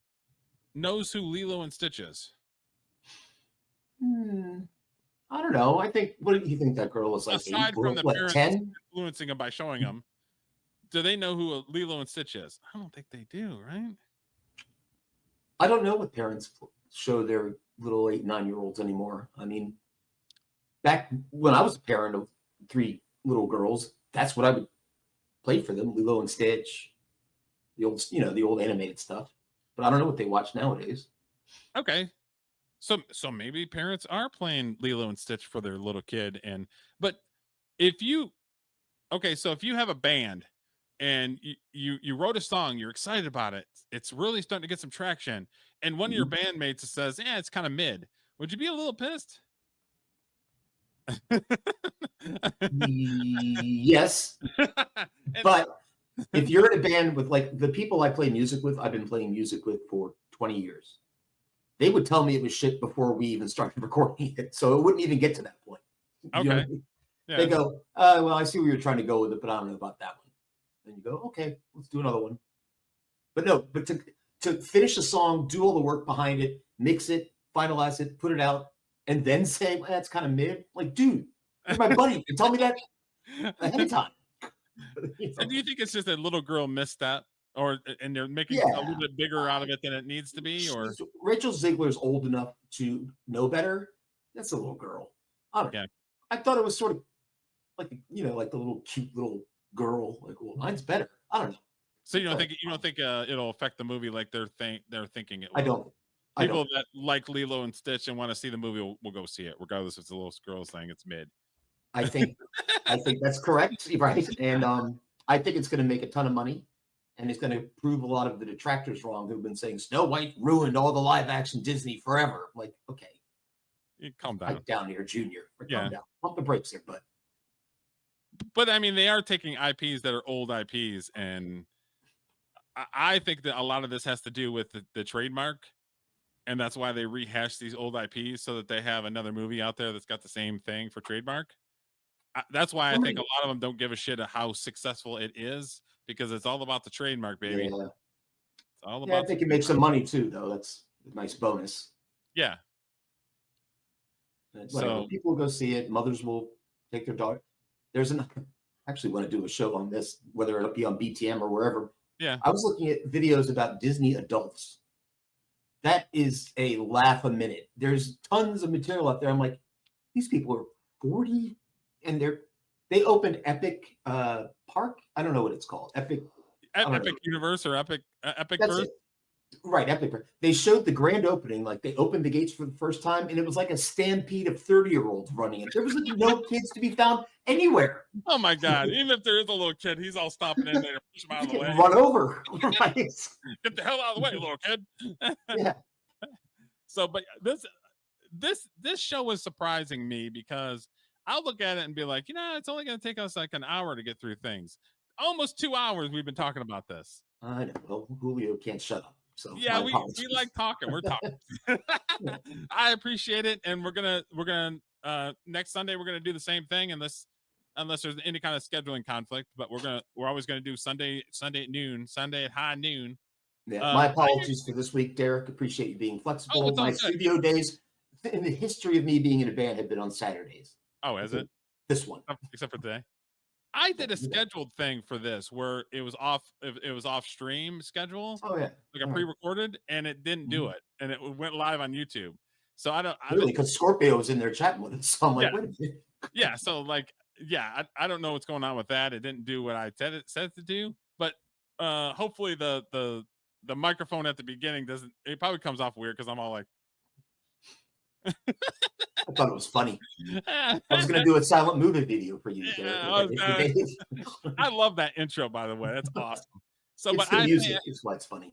knows who Lilo and Stitch is? I don't know. I think, what do you think that girl is like? Aside from the parents 10? influencing them by showing them, do they know who Lilo and Stitch is? I don't think they do, right? I don't know what parents show their little 8, 9-year-olds anymore. I mean, back when I was a parent of 3 little girls, that's what I would play for them: Lilo and Stitch, the old animated stuff. But I don't know what they watch nowadays. Okay, so maybe parents are playing Lilo and Stitch for their little kid, but if you have a band and you wrote a song, you're excited about it, it's really starting to get some traction, and one of your bandmates says, "Yeah, it's kind of mid," would you be a little pissed? Yes, but if you're in a band with, like, the people I play music with, I've been playing music with for 20 years. They would tell me it was shit before we even started recording it, so it wouldn't even get to that point. You know what I mean? Yeah. They go, well, I see where you're trying to go with it, but I don't know about that one. Then you go, okay, let's do another one. But no, but to finish a song, do all the work behind it, mix it, finalize it, put it out, and then say, well, that's kind of mid. Like, dude, you're my buddy. You tell me that ahead of time. So do you think it's just a little girl missed that, and they're making a little bit bigger out of it than it needs to be? Or Rachel Zegler's old enough to know better. That's a little girl. I don't know. I thought it was sort of like, like the little cute little girl. Like, well, mine's better. I don't know. So you don't think it'll affect the movie like they're thinking it will? I don't. People that like Lilo and Stitch and want to see the movie will go see it, regardless if it's a little girl saying it's mid. I think that's correct, right? And I think it's going to make a ton of money, and it's going to prove a lot of the detractors wrong who've been saying Snow White ruined all the live action Disney forever. Like, okay, you calm down. Pipe down here, Junior. Yeah. Calm down. Pump the brakes here, bud. But I mean, they are taking IPs that are old IPs, and I think that a lot of this has to do with the trademark, and that's why they rehash these old IPs so that they have another movie out there that's got the same thing for trademark. That's why I think a lot of them don't give a shit of how successful it is, because it's all about the trademark, baby. Yeah. It's all about. I think it makes some money too, though. That's a nice bonus. Yeah. So people will go see it. Mothers will take their daughter. I actually want to do a show on this, whether it'll be on BTM or wherever. Yeah. I was looking at videos about Disney adults. That is a laugh a minute. There's tons of material out there. I'm like, these people are 40 and they opened Epic Park. I don't know what it's called. Epic Universe or Epic That's Verse. it. Right, epic. They showed the grand opening, like they opened the gates for the first time, and it was like a stampede of 30-year-olds running it. There was like no kids to be found anywhere. Oh my God! Even if there is a little kid, he's all stopping in there to push him out of the way. Run over. Right. Get the hell out of the way, little kid. Yeah. So, but this show was surprising me because I'll look at it and be like, it's only going to take us like an hour to get through things. Almost 2 hours we've been talking about this. I know. Well, Julio can't shut up. So yeah, we like talking. We're talking. I appreciate it, and we're gonna next Sunday we're gonna do the same thing unless there's any kind of scheduling conflict. But we're always gonna do Sunday at noon, Sunday at high noon. Yeah, my apologies for this week, Derek. Appreciate you being flexible. My studio days in the history of me being in a band have been on Saturdays. Oh, is it? This one, except for today. I did a scheduled thing for this where it was off stream schedule. Oh yeah, like a pre-recorded, and it didn't do it, and it went live on YouTube. So I don't really because Scorpio was in there chatting with us. So I'm like, wait a minute. Yeah, so like, I don't know what's going on with that. It didn't do what I said it to do, but hopefully the microphone at the beginning doesn't. It probably comes off weird because I'm all like. I thought it was funny. I was going to do a silent movie video for you. I love that intro, by the way. That's awesome. So, it's but the music is why it's funny.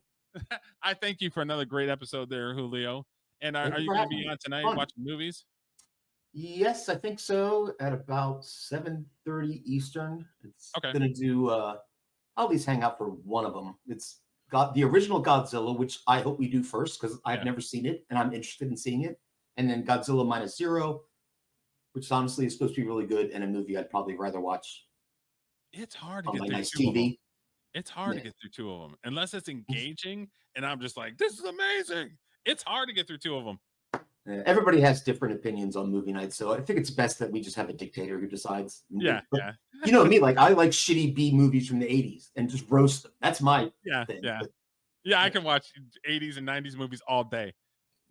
I thank you for another great episode there, Julio. And are you going to be on tonight watching movies? Yes, I think so. At about 7:30 Eastern. It's going to do. I'll at least hang out for one of them. It's got the original Godzilla, which I hope we do first because I've never seen it and I'm interested in seeing it. And then Godzilla Minus Zero, which honestly is supposed to be really good, and a movie I'd probably rather watch. It's hard to get through nice two TV. Of them. It's hard to get through two of them unless it's engaging, and I'm just like, this is amazing. It's hard to get through two of them. Everybody has different opinions on movie nights, so I think it's best that we just have a dictator who decides. Yeah. You know me, like I like shitty B movies from the 80s and just roast them. That's my thing. Yeah, I can watch 80s and 90s movies all day.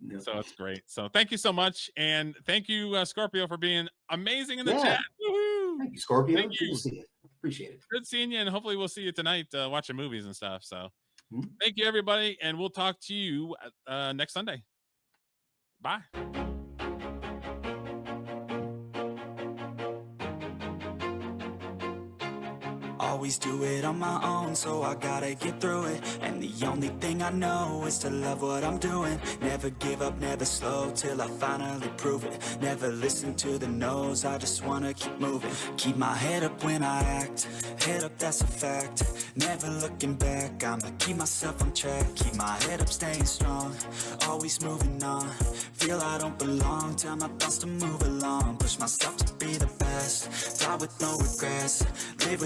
No. So it's great. So thank you so much. And thank you, Scorpio, for being amazing in the chat. Woo-hoo! Thank you, Scorpio. Thank Good you. to see you. Appreciate it. Good seeing you. And hopefully we'll see you tonight watching movies and stuff. So thank you, everybody. And we'll talk to you next Sunday. Bye. Always do it on my own, so I gotta get through it. And the only thing I know is to love what I'm doing. Never give up, never slow, till I finally prove it. Never listen to the no's, I just wanna keep moving. Keep my head up when I act, head up, that's a fact. Never looking back, I'ma keep myself on track. Keep my head up, staying strong, always moving on. Feel I don't belong, tell my thoughts to move along. Push myself to be the best, die with no regrets. Live with